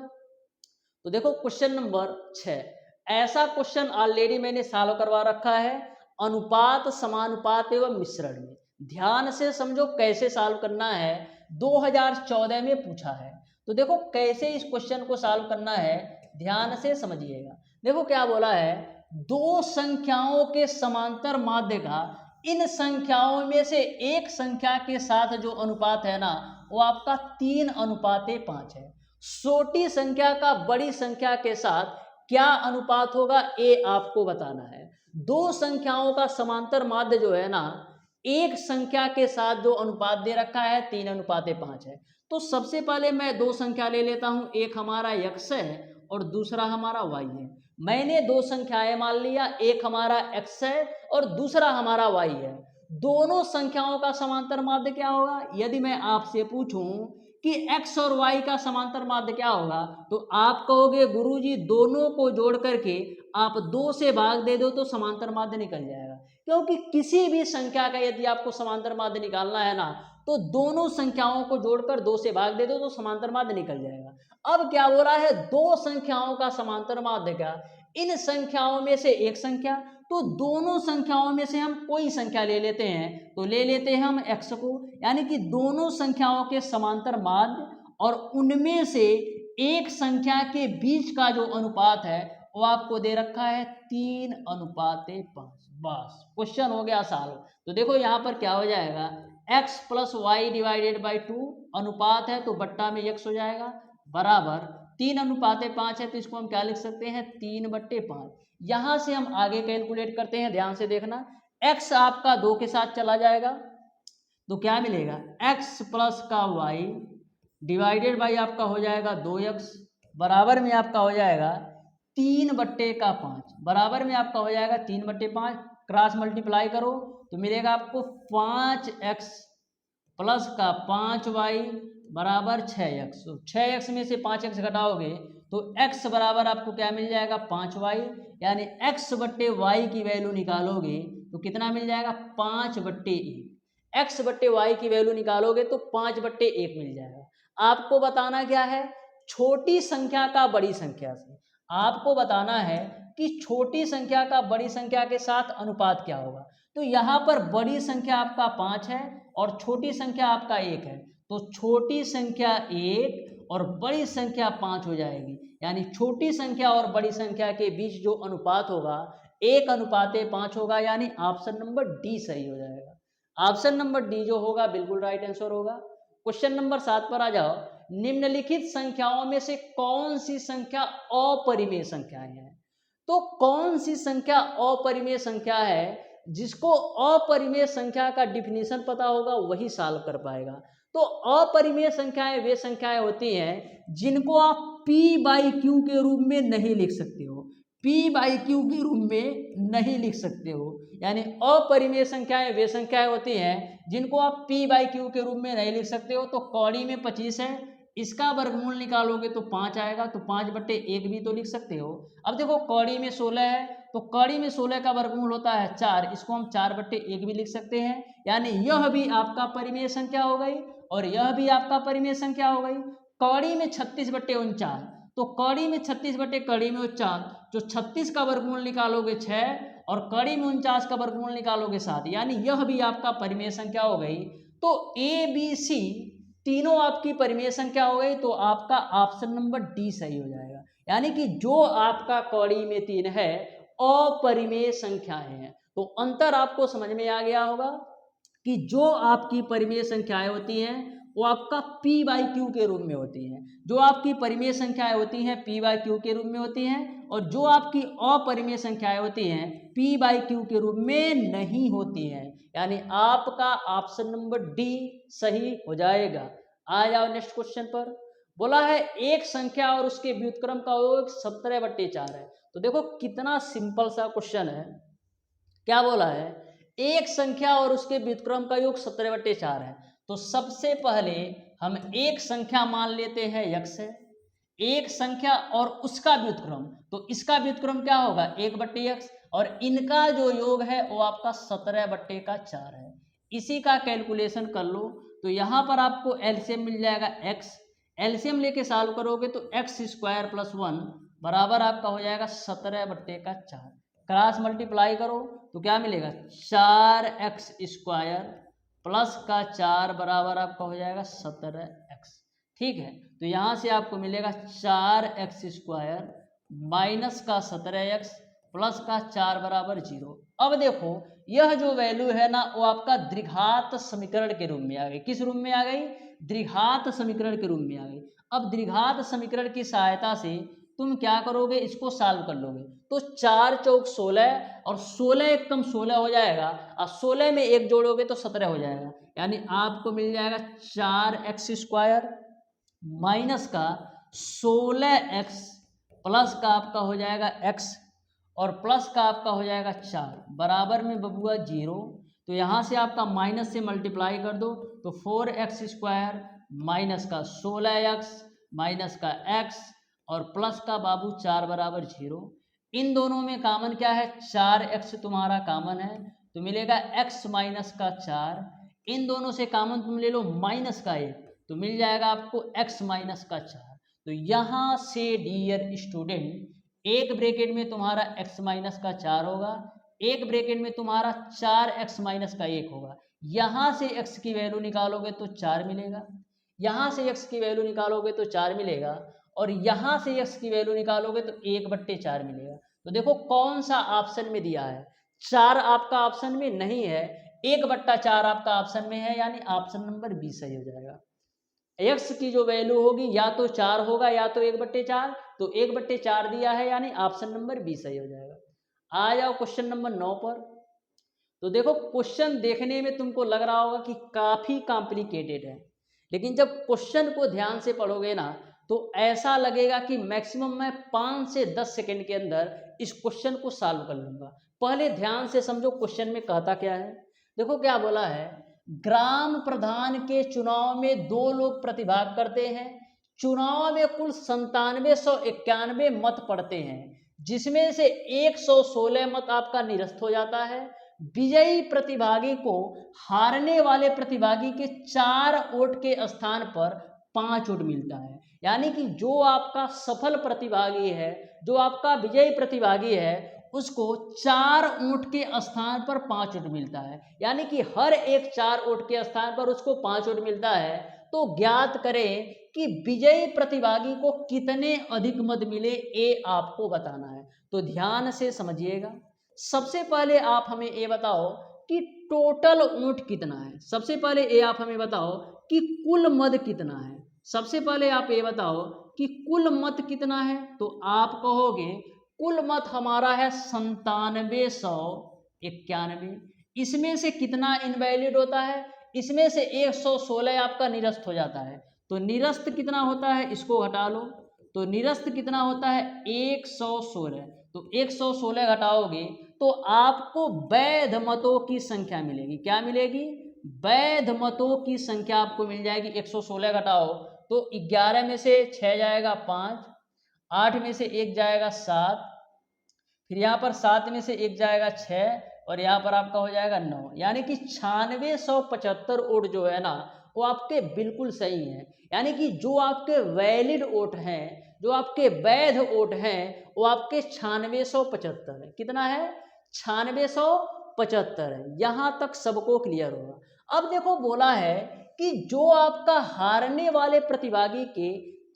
तो देखो क्वेश्चन नंबर 6, ऐसा क्वेश्चन ऑलरेडी मैंने सॉल्व करवा रखा है, अनुपात समानुपात एवं मिश्रण में। ध्यान से समझो कैसे सॉल्व करना है, 2014 में पूछा है। तो देखो कैसे इस क्वेश्चन को सॉल्व करना है, ध्यान से समझिएगा। देखो क्या बोला है, दो संख्याओं के समांतर माध्य का इन संख्याओं में से एक संख्या के साथ जो अनुपात है ना, वो आपका 3:5 है। छोटी संख्या का बड़ी संख्या के साथ क्या अनुपात होगा, ये आपको बताना है। दो संख्याओं का समांतर माध्य जो है ना, एक संख्या के साथ जो अनुपात दे रखा है 3:5 है। तो सबसे पहले मैं दो संख्या ले लेता हूं, एक हमारा x है और दूसरा हमारा y है। मैंने दो संख्याएं मान लिया, एक हमारा x है और दूसरा हमारा y है। दोनों संख्याओं का समांतर माध्य क्या होगा? यदि मैं आपसे पूछूं कि x और y का समांतर माध्य क्या होगा, तो आप कहोगे गुरुजी दोनों को जोड़ करके आप 2 से भाग दे दो तो समांतर माध्य निकल जाएगा। क्योंकि किसी भी संख्या का यदि आपको समांतर माध्य निकालना है ना, तो दोनों संख्याओं को जोड़कर 2 से भाग दे दो तो समांतर माध्य निकल जाएगा। अब क्या बोला है, दो संख्याओं का समांतर माध्य का इन संख्याओं में से एक संख्या, तो दोनों संख्याओं में से हम कोई संख्या ले लेते हैं, तो ले लेते हैं हम x को, यानी कि दोनों संख्याओं के समांतर माध्य और उनमें से एक संख्या के बीच का जो अनुपात है वो आपको दे रखा है 3:5। बस क्वेश्चन हो गया सॉल्व। तो देखो यहाँ पर क्या हो जाएगा, x + y डिवाइडेड बाई 2, अनुपात है तो बट्टा में x हो जाएगा, बराबर 3:5 है, तो इसको हम क्या लिख सकते हैं 3/5। यहाँ से हम आगे कैलकुलेट करते हैं, ध्यान से देखना। x आपका 2 के साथ चला जाएगा तो क्या मिलेगा, x + का y डिवाइडेड बाई आपका हो जाएगा 2x, बराबर में आपका हो जाएगा 3/5, बराबर में आपका हो जाएगा 3/5। क्रॉस मल्टीप्लाई करो तो मिलेगा आपको 5x + का 5y बराबर 6x। तो 6x में से 5x घटाओगे तो x बराबर आपको क्या मिल जाएगा 5y, यानी x/y की वैल्यू निकालोगे तो कितना मिल जाएगा 5/1। x/y की वैल्यू निकालोगे तो 5/1 मिल जाएगा। आपको बताना क्या है, छोटी संख्या का बड़ी संख्या से, आपको बताना है कि छोटी संख्या का बड़ी संख्या के साथ अनुपात क्या होगा। तो यहाँ पर बड़ी संख्या आपका 5 है और छोटी संख्या आपका 1 है, तो छोटी संख्या 1 और बड़ी संख्या 5 हो जाएगी, यानी छोटी संख्या और बड़ी संख्या के बीच जो अनुपात होगा 1:5 होगा, यानी ऑप्शन नंबर डी सही हो जाएगा। ऑप्शन नंबर डी जो होगा बिल्कुल राइट आंसर होगा। क्वेश्चन नंबर 7 पर आ जाओ। निम्नलिखित संख्याओं में से कौन सी संख्या अपरिमेय संख्याएं हैं। तो कौन सी संख्या अपरिमेय संख्या है, जिसको अपरिमेय संख्या का डिफिनीशन पता होगा वही सॉल्व कर पाएगा। तो अपरिमेय संख्याएं वे संख्याएं होती हैं जिनको आप p/q के रूप में नहीं लिख सकते हो, p/q के रूप में नहीं लिख सकते हो, यानी अपरिमेय संख्याएं वे संख्याएं होती हैं जिनको आप p/q के रूप में नहीं लिख सकते हो। तो कौड़ी में 25 है, इसका वर्गमूल निकालोगे तो 5 आएगा, तो 5/1 भी तो लिख सकते हो। अब देखो कौड़ी में 16 है, तो कौड़ी में 16 का वर्गमूल होता है 4, इसको हम 4/1 भी लिख सकते हैं, यानी यह भी आपका परिमेय संख्या हो गई और यह भी आपका परिमेय संख्या हो गई। कौड़ी में 36/49, तो कौड़ी में 36/49, जो 36 का वर्गमूल निकालोगे 6 और कौड़ी में 49 का वर्गमूल निकालोगे 7, यानी यह भी आपका परिमेय संख्या हो गई। तो ए बी सी तीनों आपकी परिमेय संख्या हो गई, तो आपका ऑप्शन नंबर डी सही हो जाएगा, यानी कि जो आपका कौड़ी में 3 है अपरिमेय संख्याएं हैं। तो अंतर आपको समझ में आ गया होगा कि जो आपकी परिमेय संख्याएं होती हैं वो आपका p/q के रूप में होती हैं, जो आपकी परिमेय संख्याएं होती हैं p/q के रूप में होती हैं, और जो आपकी अपरिमेय संख्याएं होती हैं p/q के रूप में नहीं होती हैं, यानी आपका ऑप्शन नंबर डी सही हो जाएगा। आ जाओ नेक्स्ट क्वेश्चन पर। बोला है एक संख्या और उसके व्युत्क्रम का योग 17/4 है। तो देखो कितना सिंपल सा क्वेश्चन है। क्या बोला है, एक संख्या और उसके व्युत्क्रम का योग 17/4 है। तो सबसे पहले हम एक संख्या मान लेते हैं x है, एक संख्या और उसका व्युत्क्रम, तो इसका व्युत्क्रम क्या होगा 1/x, और इनका जो योग है वो आपका 17/4 है। इसी का कैलकुलेशन कर लो, तो यहाँ पर आपको एलसीएम मिल जाएगा x, एलसीएम लेके सॉल्व करोगे तो x² + 1 बराबर आपका हो जाएगा 17/4। क्रॉस मल्टीप्लाई करो तो क्या मिलेगा 4x² + 4 बराबर आपका हो जाएगा 17x। ठीक है, तो यहाँ से आपको मिलेगा 4x² - 17x + 4 बराबर 0। अब देखो यह जो वैल्यू है ना वो आपका द्विघात समीकरण के रूप में आ गई। किस रूप में आ गई, द्विघात समीकरण के रूप में आ गई। अब द्विघात समीकरण की सहायता से तुम क्या करोगे, इसको सॉल्व कर लोगे, तो 4 चौक 16 और 16 एकम 16 हो जाएगा, और 16 में 1 जोड़ोगे तो 17 हो जाएगा, यानी आपको मिल जाएगा 4x² माइनस का 16x प्लस का आपका हो जाएगा x और प्लस का आपका हो जाएगा 4 बराबर में बबुआ 0। तो यहाँ से आपका माइनस से मल्टीप्लाई कर दो तो 4x² माइनस का 16x माइनस का x और प्लस का बाबू 4 बराबर 0। इन दोनों में कॉमन क्या है, 4x तुम्हारा कॉमन है, तो मिलेगा x माइनस का 4। इन दोनों से कॉमन तुम ले लो माइनस का 1, तो मिल जाएगा आपको x माइनस का 4। तो यहाँ से डियर स्टूडेंट एक ब्रैकेट में तुम्हारा x माइनस का 4 होगा, एक ब्रैकेट में तुम्हारा 4x माइनस का 1 होगा। यहाँ से x की वैल्यू निकालोगे तो 4 मिलेगा, यहाँ से x की वैल्यू निकालोगे तो 4 मिलेगा, और यहाँ से x की वैल्यू निकालोगे तो 1/4 मिलेगा। तो देखो कौन सा ऑप्शन में दिया है, 4 आपका ऑप्शन में नहीं है, 1/4 आपका ऑप्शन में है, यानी ऑप्शन नंबर बी सही हो जाएगा। x की जो वैल्यू होगी या तो 4 होगा या तो 1/4, तो 1/4 दिया है, यानी ऑप्शन नंबर बी सही हो जाएगा। आ जाओ क्वेश्चन नंबर 9 पर। तो देखो क्वेश्चन देखने में तुमको लग रहा होगा कि काफी कॉम्प्लिकेटेड है, लेकिन जब क्वेश्चन को ध्यान से पढ़ोगे ना तो ऐसा लगेगा कि मैक्सिमम मैं 5 से 10 सेकंड के अंदर इस क्वेश्चन को सॉल्व कर लूंगा। पहले ध्यान से समझो क्वेश्चन में कहता क्या है। देखो क्या बोला है, ग्राम प्रधान के चुनाव में 2 लोग प्रतिभाग करते हैं। चुनाव में कुल 9791 मत पड़ते हैं, जिसमें से 116 मत आपका निरस्त हो जाता है। विजयी प्रतिभागी को हारने वाले प्रतिभागी के 4 वोट के स्थान पर 5 वोट मिलता है। यानी कि जो आपका सफल प्रतिभागी है, जो आपका विजयी प्रतिभागी है, उसको 4 वोट के स्थान पर 5 वोट मिलता है। यानी कि हर एक 4 वोट के स्थान पर उसको 5 वोट मिलता है। तो ज्ञात करें कि विजयी प्रतिभागी को कितने अधिक मत मिले, ये आपको बताना है। तो ध्यान से समझिएगा। सबसे पहले आप हमें ये बताओ कि टोटल वोट कितना है। सबसे पहले ये आप हमें बताओ कि कुल मत कितना है। सबसे पहले आप ये बताओ कि कुल मत कितना है। तो आप कहोगे कुल मत हमारा है 9791। इसमें से कितना इनवैलिड होता है, इसमें से 116 आपका निरस्त हो जाता है। तो निरस्त कितना होता है, इसको हटा लो। तो निरस्त कितना होता है, 116। तो 116 घटाओगे तो आपको वैध मतों की संख्या मिलेगी। क्या मिलेगी, वैध मतों की संख्या आपको मिल जाएगी। 116 घटाओ तो 11 में से 6 जाएगा 5, 8 में से 1 जाएगा 7, फिर यहाँ पर 7 में से 1 जाएगा 6, और यहाँ पर आपका हो जाएगा 9। यानी कि 9675 वोट जो है ना वो आपके बिल्कुल सही है। यानी कि जो आपके वैलिड वोट हैं, जो आपके वैध वोट हैं, वो आपके 9675 है। कितना है, 9675 है। यहाँ तक सबको क्लियर होगा। अब देखो बोला है कि जो आपका हारने वाले प्रतिभागी के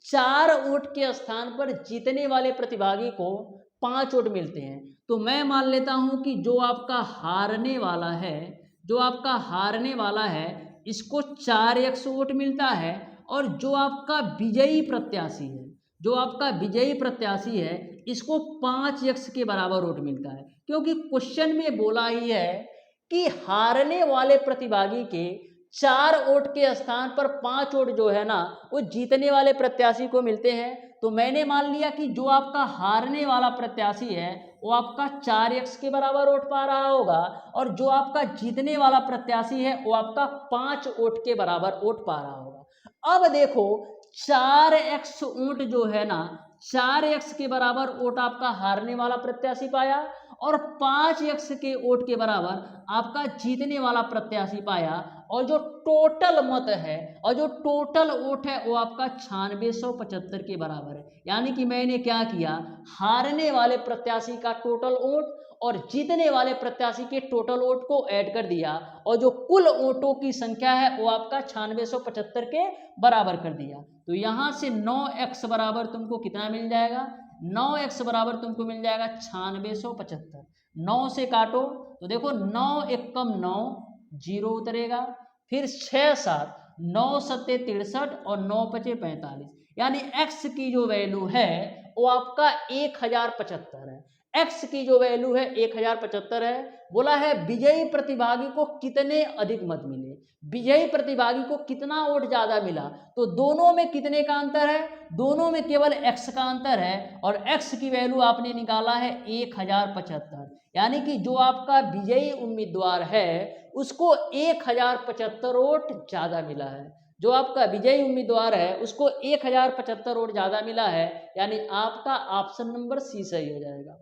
4 वोट के स्थान पर जीतने वाले प्रतिभागी को 5 वोट मिलते हैं। तो मैं मान लेता हूं कि जो आपका हारने वाला है, जो आपका हारने वाला है, इसको 4x वोट मिलता है, और जो आपका विजयी प्रत्याशी है, जो आपका विजयी प्रत्याशी है, इसको 5x के बराबर वोट मिलता है। क्योंकि क्वेश्चन में बोला ही है कि हारने वाले प्रतिभागी के 4 वोट के स्थान पर 5 वोट जो है ना वो जीतने वाले प्रत्याशी को मिलते हैं। तो मैंने मान लिया कि जो आपका हारने वाला प्रत्याशी है वो आपका 4x के बराबर वोट पा रहा होगा, और जो आपका जीतने वाला प्रत्याशी है वो आपका 5 वोट के बराबर वोट पा रहा होगा। अब देखो 4x वोट जो है ना, 4x के बराबर वोट आपका हारने वाला प्रत्याशी पाया, और 5x के वोट के बराबर आपका जीतने वाला प्रत्याशी पाया, और जो टोटल मत है और जो टोटल वोट है वो आपका 9675 के बराबर है। यानी कि मैंने क्या किया, हारने वाले प्रत्याशी का टोटल वोट और जीतने वाले प्रत्याशी के टोटल वोट को ऐड कर दिया, और जो कुल वोटों की संख्या है वो आपका 9675 के बराबर कर दिया। तो यहाँ से 9x बराबर तुमको कितना मिल जाएगा, 9x बराबर तुमको मिल जाएगा 9675। 9 से काटो तो देखो 9 एकम 9, 0 उतरेगा, फिर 6 7, 9 सत्ते 63 और 9 पचे 45। यानी x की जो वैल्यू है वो आपका 1075 है। x की जो वैल्यू है 1075 है। बोला है विजयी प्रतिभागी को कितने अधिक मत मिले, विजयी प्रतिभागी को कितना वोट ज्यादा मिला। तो दोनों में कितने का अंतर है, दोनों में केवल x का अंतर है, और x की वैल्यू आपने निकाला है 1075। यानी कि जो आपका विजयी उम्मीदवार है उसको 1075 वोट ज्यादा मिला है। जो आपका विजयी उम्मीदवार है उसको 1075 वोट ज्यादा मिला है। यानी आपका ऑप्शन नंबर सी सही हो जाएगा।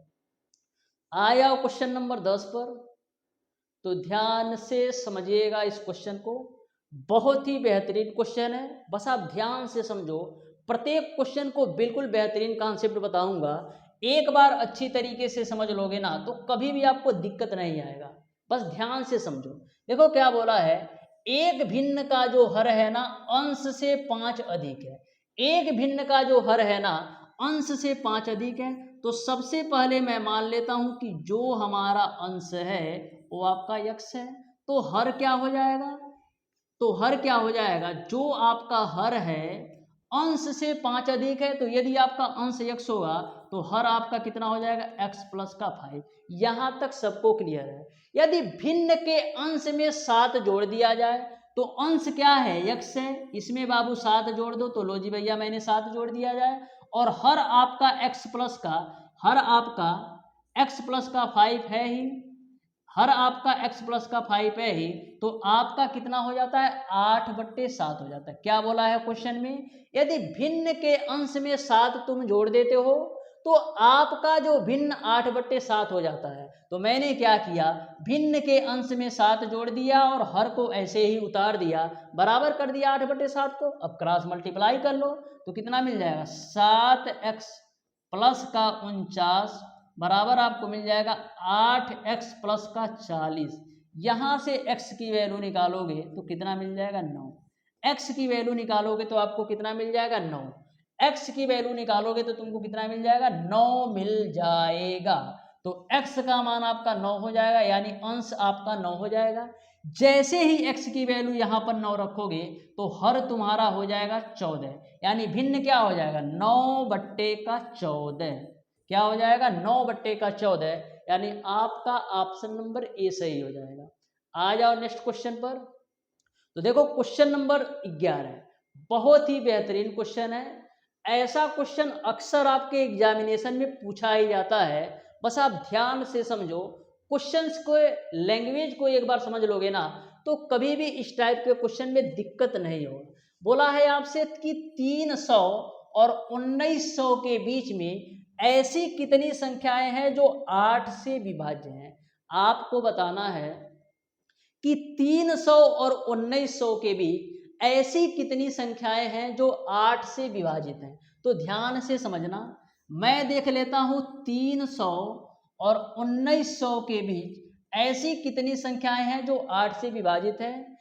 आया क्वेश्चन नंबर 10 पर। तो ध्यान से समझिएगा इस क्वेश्चन को, बहुत ही बेहतरीन क्वेश्चन है। बस आप ध्यान से समझो, प्रत्येक क्वेश्चन को बिल्कुल बेहतरीन कॉन्सेप्ट बताऊंगा। एक बार अच्छी तरीके से समझ लोगे ना तो कभी भी आपको दिक्कत नहीं आएगा। बस ध्यान से समझो। देखो क्या बोला है, एक भिन्न का जो हर है ना अंश से 5 अधिक है। एक भिन्न का जो हर है ना अंश से 5 अधिक है, तो सबसे पहले मैं मान लेता हूं कि जो हमारा अंश है वो आपका x है, तो हर क्या हो जाएगा, तो हर क्या हो जाएगा, जो आपका हर है अंश से 5 अधिक है, तो यदि आपका अंश x होगा तो हर आपका कितना हो जाएगा x प्लस का 5। यहां तक सबको क्लियर है। यदि भिन्न के अंश में 7 जोड़ दिया जाए तो अंश क्या है x है, इसमें बाबू 7 जोड़ दो, तो लो जी भैया मैंने 7 जोड़ दिया जाए, और हर आपका x प्लस का, हर आपका x प्लस का 5 है ही, हर आपका x प्लस का 5 है ही, तो आपका कितना हो जाता है 8/7 हो जाता है। क्या बोला है क्वेश्चन में, यदि भिन्न के अंश में 7 तुम जोड़ देते हो तो आपका जो भिन्न 8/7 हो जाता है। तो मैंने क्या किया, भिन्न के अंश में 7 जोड़ दिया और हर को ऐसे ही उतार दिया, बराबर कर दिया 8/7 को। अब क्रॉस मल्टीप्लाई कर लो तो कितना मिल जाएगा 7x प्लस का 49 बराबर आपको मिल जाएगा 8x प्लस का 40। यहां से x की वैल्यू निकालोगे तो कितना मिल जाएगा 9। x की वैल्यू निकालोगे तो आपको कितना मिल जाएगा 9। x की वैल्यू निकालोगे तो तुमको कितना मिल जाएगा 9 मिल जाएगा। तो x का मान आपका 9 हो जाएगा, यानी अंश आपका 9 हो जाएगा। जैसे ही x की वैल्यू यहाँ पर 9 रखोगे तो हर तुम्हारा हो जाएगा 14, यानी भिन्न क्या हो जाएगा 9/14। क्या हो जाएगा 9/14, यानी आपका ऑप्शन नंबर ए सही हो जाएगा। आ जाओ नेक्स्ट क्वेश्चन पर। तो देखो क्वेश्चन नंबर 11 बहुत ही बेहतरीन क्वेश्चन है। ऐसा क्वेश्चन अक्सर आपके एग्जामिनेशन में पूछा ही जाता है, बस आप ध्यान से समझो। क्वेश्चंस को, लैंग्वेज को एक बार समझ लोगे ना तो कभी भी इस टाइप के क्वेश्चन में दिक्कत नहीं होगा। बोला है आपसे कि 300 और 1900 के बीच में ऐसी कितनी संख्याएं हैं जो 8 से विभाज्य हैं। आपको बताना है कि 300 और 1900 के बीच ऐसी कितनी संख्याएं हैं जो 8 से विभाजित हैं। तो ध्यान से समझना, मैं देख लेता हूं 300 और 1900 के बीच ऐसी कितनी संख्याएं हैं जो 8 से विभाजित है।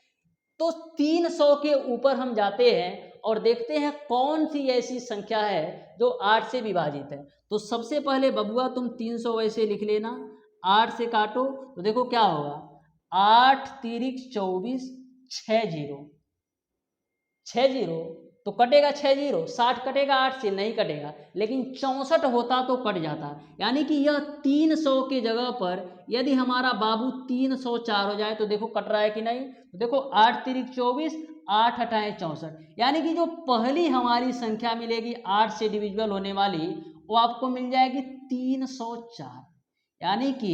तो 300 के ऊपर हम जाते हैं और देखते हैं कौन सी ऐसी संख्या है जो 8 से विभाजित है। तो सबसे पहले बबुआ तुम 300 वैसे लिख लेना, 8 से काटो तो देखो क्या होगा 8 तिरिक 24, 6 0 तो कटेगा 6 0, 60 कटेगा 8 से नहीं कटेगा, लेकिन 64 होता तो कट जाता। यानी कि यह 300 की जगह पर यदि हमारा बाबू 304 हो जाए तो देखो कट रहा है कि नहीं। तो देखो 8 तिरिक 24, 8 हटाए 64, यानी कि जो पहली हमारी संख्या मिलेगी 8 से डिविजिबल होने वाली वो आपको मिल जाएगी 304। यानी कि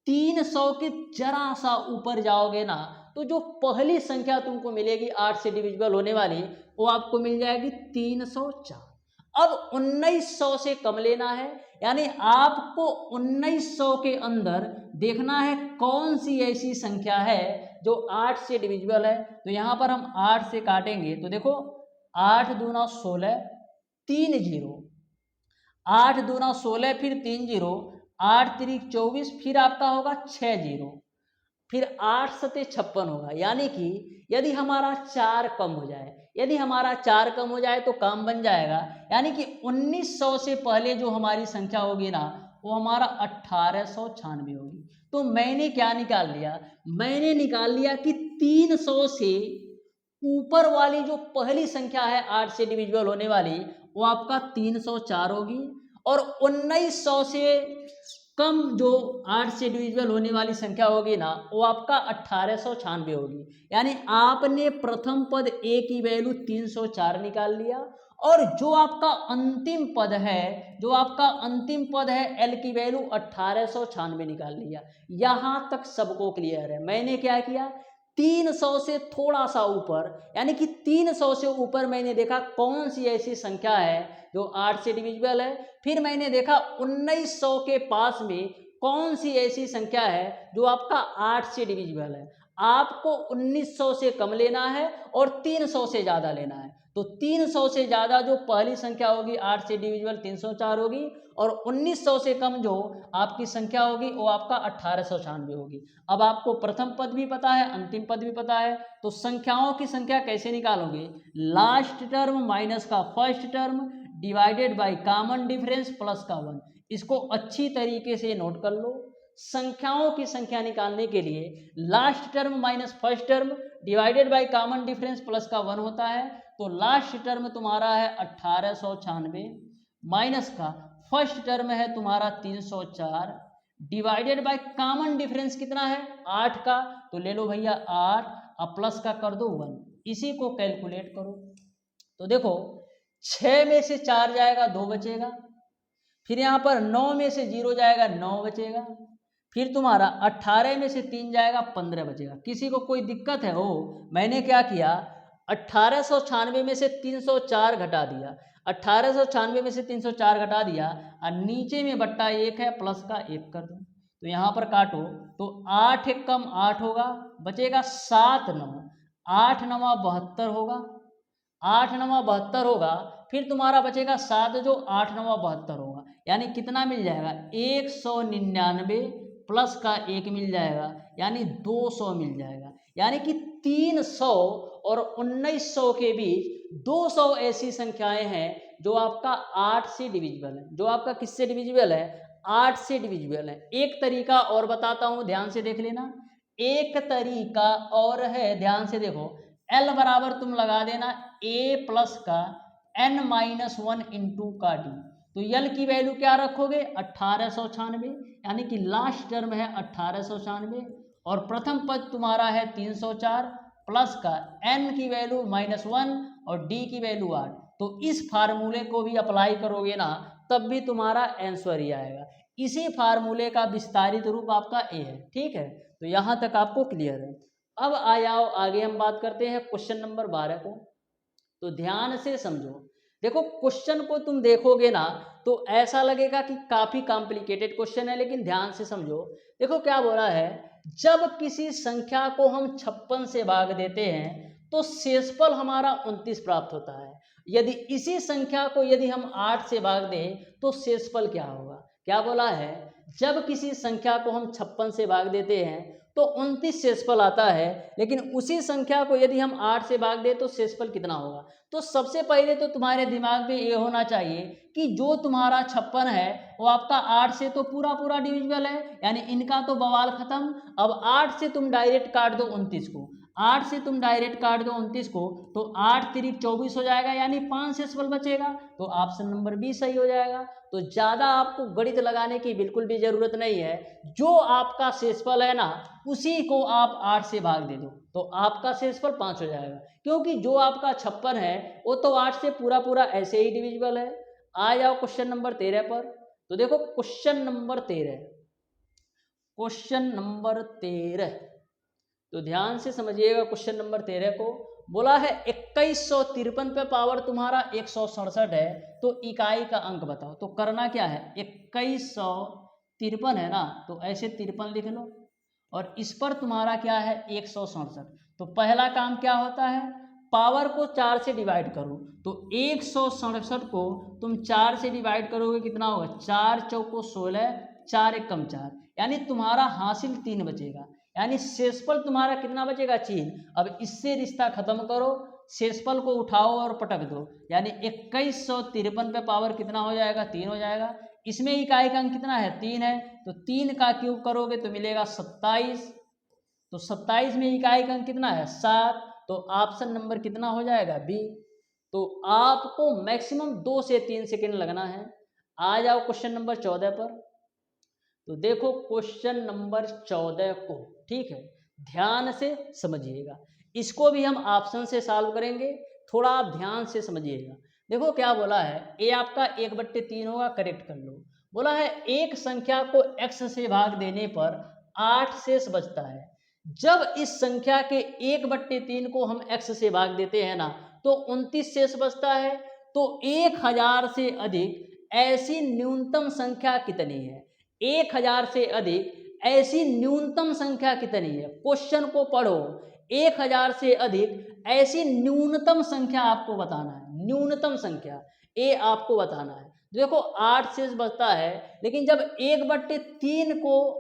300 के जरा सा ऊपर जाओगे ना तो जो पहली संख्या तुमको मिलेगी 8 से डिविजिबल होने वाली वो आपको मिल जाएगी 304। अब 1900 से कम लेना है, यानी आपको 1900 के अंदर देखना है कौन सी ऐसी संख्या है जो 8 से डिविजिबल है। तो यहाँ पर हम 8 से काटेंगे तो देखो 8 दूना 16, 3 0, 8 दूना 16 फिर 3 0, 8 तिरिक 24 फिर आपका होगा 6 0, फिर 8 सते 56 होगा। यानी कि यदि हमारा 4 कम हो जाए, यदि हमारा 4 कम हो जाए तो काम बन जाएगा। यानी कि 1900 से पहले जो हमारी संख्या होगी ना वो हमारा 1896 होगी। तो मैंने क्या निकाल लिया, मैंने निकाल लिया कि 300 से ऊपर वाली जो पहली संख्या है 8 से डिविजिबल होने वाली वो आपका 304 होगी, और 1900 से कम जो 8 से डिविजिबल होने वाली संख्या होगी ना वो आपका 1896 होगी। यानी आपने प्रथम पद ए की वैल्यू 304 निकाल लिया, और जो आपका अंतिम पद है, जो आपका अंतिम पद है एल की वैल्यू 1896 निकाल लिया। यहां तक सबको क्लियर है। मैंने क्या किया, 300 से थोड़ा सा ऊपर, यानी कि 300 से ऊपर मैंने देखा कौन सी ऐसी संख्या है जो 8 से डिविजिबल है। फिर मैंने देखा 1900 के पास में कौन सी ऐसी संख्या है जो आपका 8 से डिविजिबल है। आपको 1900 से कम लेना है और 300 से ज़्यादा लेना है। तो 300 से ज़्यादा जो पहली संख्या होगी 8 से डिविजिबल 304 होगी, और 1900 से कम जो आपकी संख्या होगी वो आपका 1896 होगी। अब आपको प्रथम पद भी पता है, अंतिम पद भी पता है, तो संख्याओं की संख्या कैसे निकालोगे? लास्ट टर्म माइनस का first term divided by common difference plus का 1। इसको अच्छी तरीके से नोट कर लो। संख्याओं की संख्या निकालने के लिए last term minus first term divided by common difference plus का 1 होता है। तो लास्ट टर्म तुम्हारा है 1896 माइनस का फर्स्ट टर्म है तुम्हारा 304 डिवाइडेड बाय कॉमन डिफरेंस कितना है 8 का, तो ले लो भैया 8 अब प्लस का कर दो 1। इसी को कैलकुलेट करो तो देखो 6 में से 4 जाएगा 2 बचेगा, फिर यहाँ पर 9 में से 0 जाएगा 9 बचेगा, फिर तुम्हारा 18 में से 3 जाएगा 15 बचेगा। किसी को कोई दिक्कत है? मैंने क्या किया 1896 में से 304 घटा दिया, 1896 में से 304 घटा दिया और नीचे में बट्टा 1 है प्लस का 1 कर दो। तो यहाँ पर काटो तो 8 एक कम 8 होगा, बचेगा 7 9, 8 9 72 होगा, 8 9 72 होगा, फिर तुम्हारा बचेगा 7 जो 8 9 72 होगा, यानी कितना मिल जाएगा 199 प्लस का 1 मिल जाएगा, यानी 200 मिल जाएगा। यानी कि 300 और 1900 के बीच 200 ऐसी संख्याएं हैं जो आपका 8 से डिविजिबल है, जो आपका किससे डिविजिबल है 8 से डिविजिबल है। एक तरीका और बताता हूं, ध्यान से देख लेना। एक तरीका और है, ध्यान से देखो। L बराबर तुम लगा देना A प्लस का n-1 इंटू का D। तो L की वैल्यू क्या रखोगे 1896, यानी कि लास्ट टर्म है 1896 और प्रथम पद तुम्हारा है 304 प्लस का n की वैल्यू -1 और D की वैल्यू 8। तो इस फार्मूले को भी अप्लाई करोगे ना तब भी तुम्हारा आंसर ही आएगा। इसी फार्मूले का विस्तारित रूप आपका A है, ठीक है। तो यहाँ तक आपको क्लियर है। अब आ जाओ आगे हम बात करते हैं क्वेश्चन नंबर 12 को। तो ध्यान से समझो। देखो क्वेश्चन को तुम देखोगे ना तो ऐसा लगेगा कि काफी कॉम्प्लिकेटेड क्वेश्चन है, लेकिन ध्यान से समझो। देखो क्या बोला है, जब किसी संख्या को हम 56 से भाग देते हैं तो शेषफल हमारा 29 प्राप्त होता है। यदि इसी संख्या को यदि हम 8 से भाग दें तो शेषफल क्या होगा? क्या बोला है, जब किसी संख्या को हम 56 से भाग देते हैं तो 29 शेषफल आता है, लेकिन उसी संख्या को यदि हम 8 से भाग दें तो शेषफल कितना होगा? तो सबसे पहले तो तुम्हारे दिमाग में ये होना चाहिए कि जो तुम्हारा 56 है वो आपका 8 से तो पूरा पूरा डिविजिबल है, यानी इनका तो बवाल खत्म। अब 8 से तुम डायरेक्ट काट दो 29 को, 8 से तुम डायरेक्ट काट दो 29 को, तो 8 तिरिक 24 हो जाएगा, यानी 5 शेषफल बचेगा। तो ऑप्शन नंबर बी सही हो जाएगा। तो ज़्यादा आपको गणित लगाने की बिल्कुल भी ज़रूरत नहीं है। जो आपका शेषफल है ना उसी को आप 8 से भाग दे दो तो आपका शेषफल 5 हो जाएगा, क्योंकि जो आपका 56 है वो तो 8 से पूरा पूरा ऐसे ही डिविजिबल है। आ जाओ क्वेश्चन नंबर 13 पर। तो देखो क्वेश्चन नंबर 13, क्वेश्चन नंबर 13, तो ध्यान से समझिएगा। क्वेश्चन नंबर 13 को बोला है 2153 पे पावर तुम्हारा 167 है, तो इकाई का अंक बताओ। तो करना क्या है, 2153 है ना, तो ऐसे 53 लिख लो और इस पर तुम्हारा क्या है 167। तो पहला काम क्या होता है, पावर को 4 से डिवाइड करो। तो 167 को तुम 4 से डिवाइड करोगे कितना होगा, 4 चौको 16, 4 एक कम 4, यानी तुम्हारा हासिल 3 बचेगा, यानी शेषफल तुम्हारा कितना बचेगा 3। अब इससे रिश्ता खत्म करो, शेषफल को उठाओ और पटक दो, यानी 2153 पे पावर कितना हो जाएगा 3 हो जाएगा। इसमें इकाई का अंक कितना है 3 है, तो 3 का क्यूब करोगे तो मिलेगा 27। तो 27 में इकाई का अंक कितना है 7, तो ऑप्शन नंबर कितना हो जाएगा बी। तो आपको मैक्सिमम 2 से 3 सेकेंड लगना है। आ जाओ क्वेश्चन नंबर 14 पर। तो देखो क्वेश्चन नंबर 14 को, ठीक है, ध्यान से समझिएगा। इसको भी हम ऑप्शन से सॉल्व करेंगे, थोड़ा आप ध्यान से समझिएगा। देखो क्या बोला है, ए आपका 1/3 होगा, करेक्ट कर लो। बोला है एक संख्या को x से भाग देने पर 8 शेष बचता है। जब इस संख्या के 1/3 को हम x से भाग देते हैं ना तो 29 शेष बचता है। तो 1000 से अधिक ऐसी न्यूनतम संख्या कितनी है? 1000 से अधिक ऐसी न्यूनतम संख्या कितनी है, क्वेश्चन को पढ़ो, 1000 से अधिक ऐसी न्यूनतम संख्या आपको बताना है, न्यूनतम संख्या ए आपको बताना है। देखो 8 शेष बचता है, लेकिन जब 1/3 को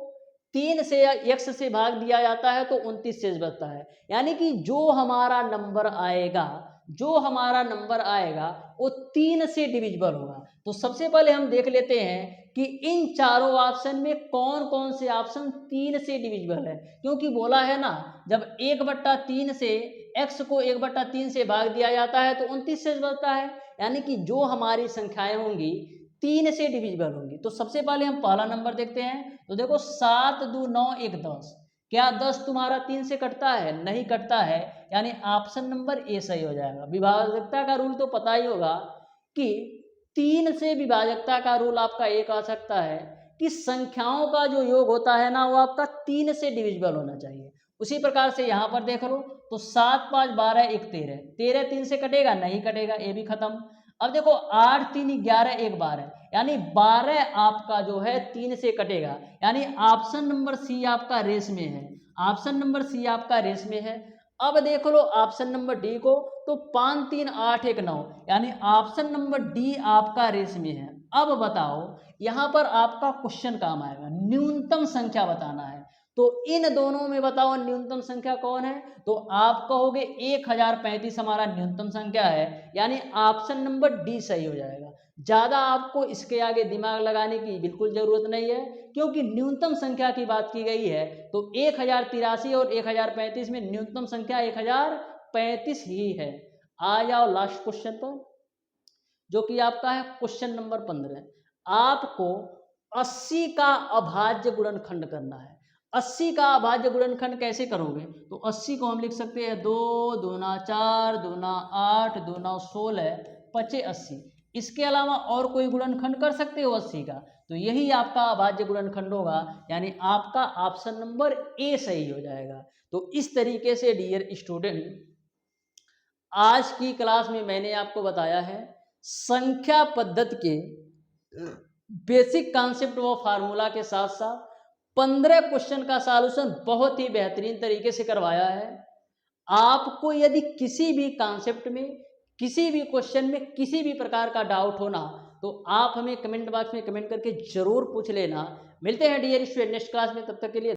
3 से या x से भाग दिया जाता है तो 29 शेष बचता है। यानी कि जो हमारा नंबर आएगा, जो हमारा नंबर आएगा वो 3 से डिविजिबल होगा। तो सबसे पहले हम देख लेते हैं कि इन चारों ऑप्शन में कौन कौन से ऑप्शन 3 से डिविजिबल है, क्योंकि बोला है ना जब 1/3 से x को 1/3 से भाग दिया जाता है तो 29 शेष बचता है। यानी कि जो हमारी संख्याएं होंगी 3 से डिविजिबल होंगी। तो सबसे पहले हम पहला नंबर देखते हैं। तो देखो 7 2 9 1 10, क्या 10 तुम्हारा 3 से कटता है? नहीं कटता है, यानी ऑप्शन नंबर ए सही हो जाएगा। विभाजकता का रूल तो पता ही होगा कि 3 से विभाजकता का रूल आपका एक आ सकता है कि संख्याओं का जो योग होता है ना वो आपका 3 से डिविजिबल होना चाहिए। उसी प्रकार से यहाँ पर देख लो तो 7 5 12 1 13, 13 3 से कटेगा? नहीं कटेगा, ये भी खत्म। अब देखो 8 3 11 1 12, यानी 12 आपका जो है 3 से कटेगा, यानी ऑप्शन नंबर सी आपका रेस में है, ऑप्शन नंबर सी आपका रेस में है। अब देख लो ऑप्शन नंबर डी को, तो 5 3 8 1 9, यानी ऑप्शन नंबर डी आपका रेस में है। अब बताओ यहाँ पर आपका क्वेश्चन काम आएगा, न्यूनतम संख्या बताना है। तो इन दोनों में बताओ न्यूनतम संख्या कौन है? तो आप कहोगे 1035 हमारा न्यूनतम संख्या है, यानी ऑप्शन नंबर डी सही हो जाएगा। ज़्यादा आपको इसके आगे दिमाग लगाने की बिल्कुल ज़रूरत नहीं है, क्योंकि न्यूनतम संख्या की बात की गई है। तो 1083 और 1035 में न्यूनतम संख्या 1035 ही है। आ जाओ लास्ट क्वेश्चन पर, जो कि आपका है क्वेश्चन नंबर 15। आपको 80 का अभाज्य गुणनखंड करना है। 80 का अभाज्य गुणनखंड कैसे करोगे? तो 80 को हम लिख सकते हैं 2 दूना 4 दूना 8 दूना 16 पचे 80। इसके अलावा और कोई गुणनखंड कर सकते हो 80 का? तो यही आपका अभाज्य गुणनखंड होगा, यानी आपका ऑप्शन नंबर ए सही हो जाएगा। तो इस तरीके से डियर स्टूडेंट, आज की क्लास में मैंने आपको बताया है संख्या पद्धति के बेसिक कॉन्सेप्ट व फार्मूला के साथ साथ 15 क्वेश्चन का सॉल्यूशन बहुत ही बेहतरीन तरीके से करवाया है। आपको यदि किसी भी कॉन्सेप्ट में, किसी भी क्वेश्चन में किसी भी प्रकार का डाउट होना तो आप हमें कमेंट बॉक्स में कमेंट करके जरूर पूछ लेना। मिलते हैं डियर स्टूडेंट नेक्स्ट क्लास में, तब तक के लिए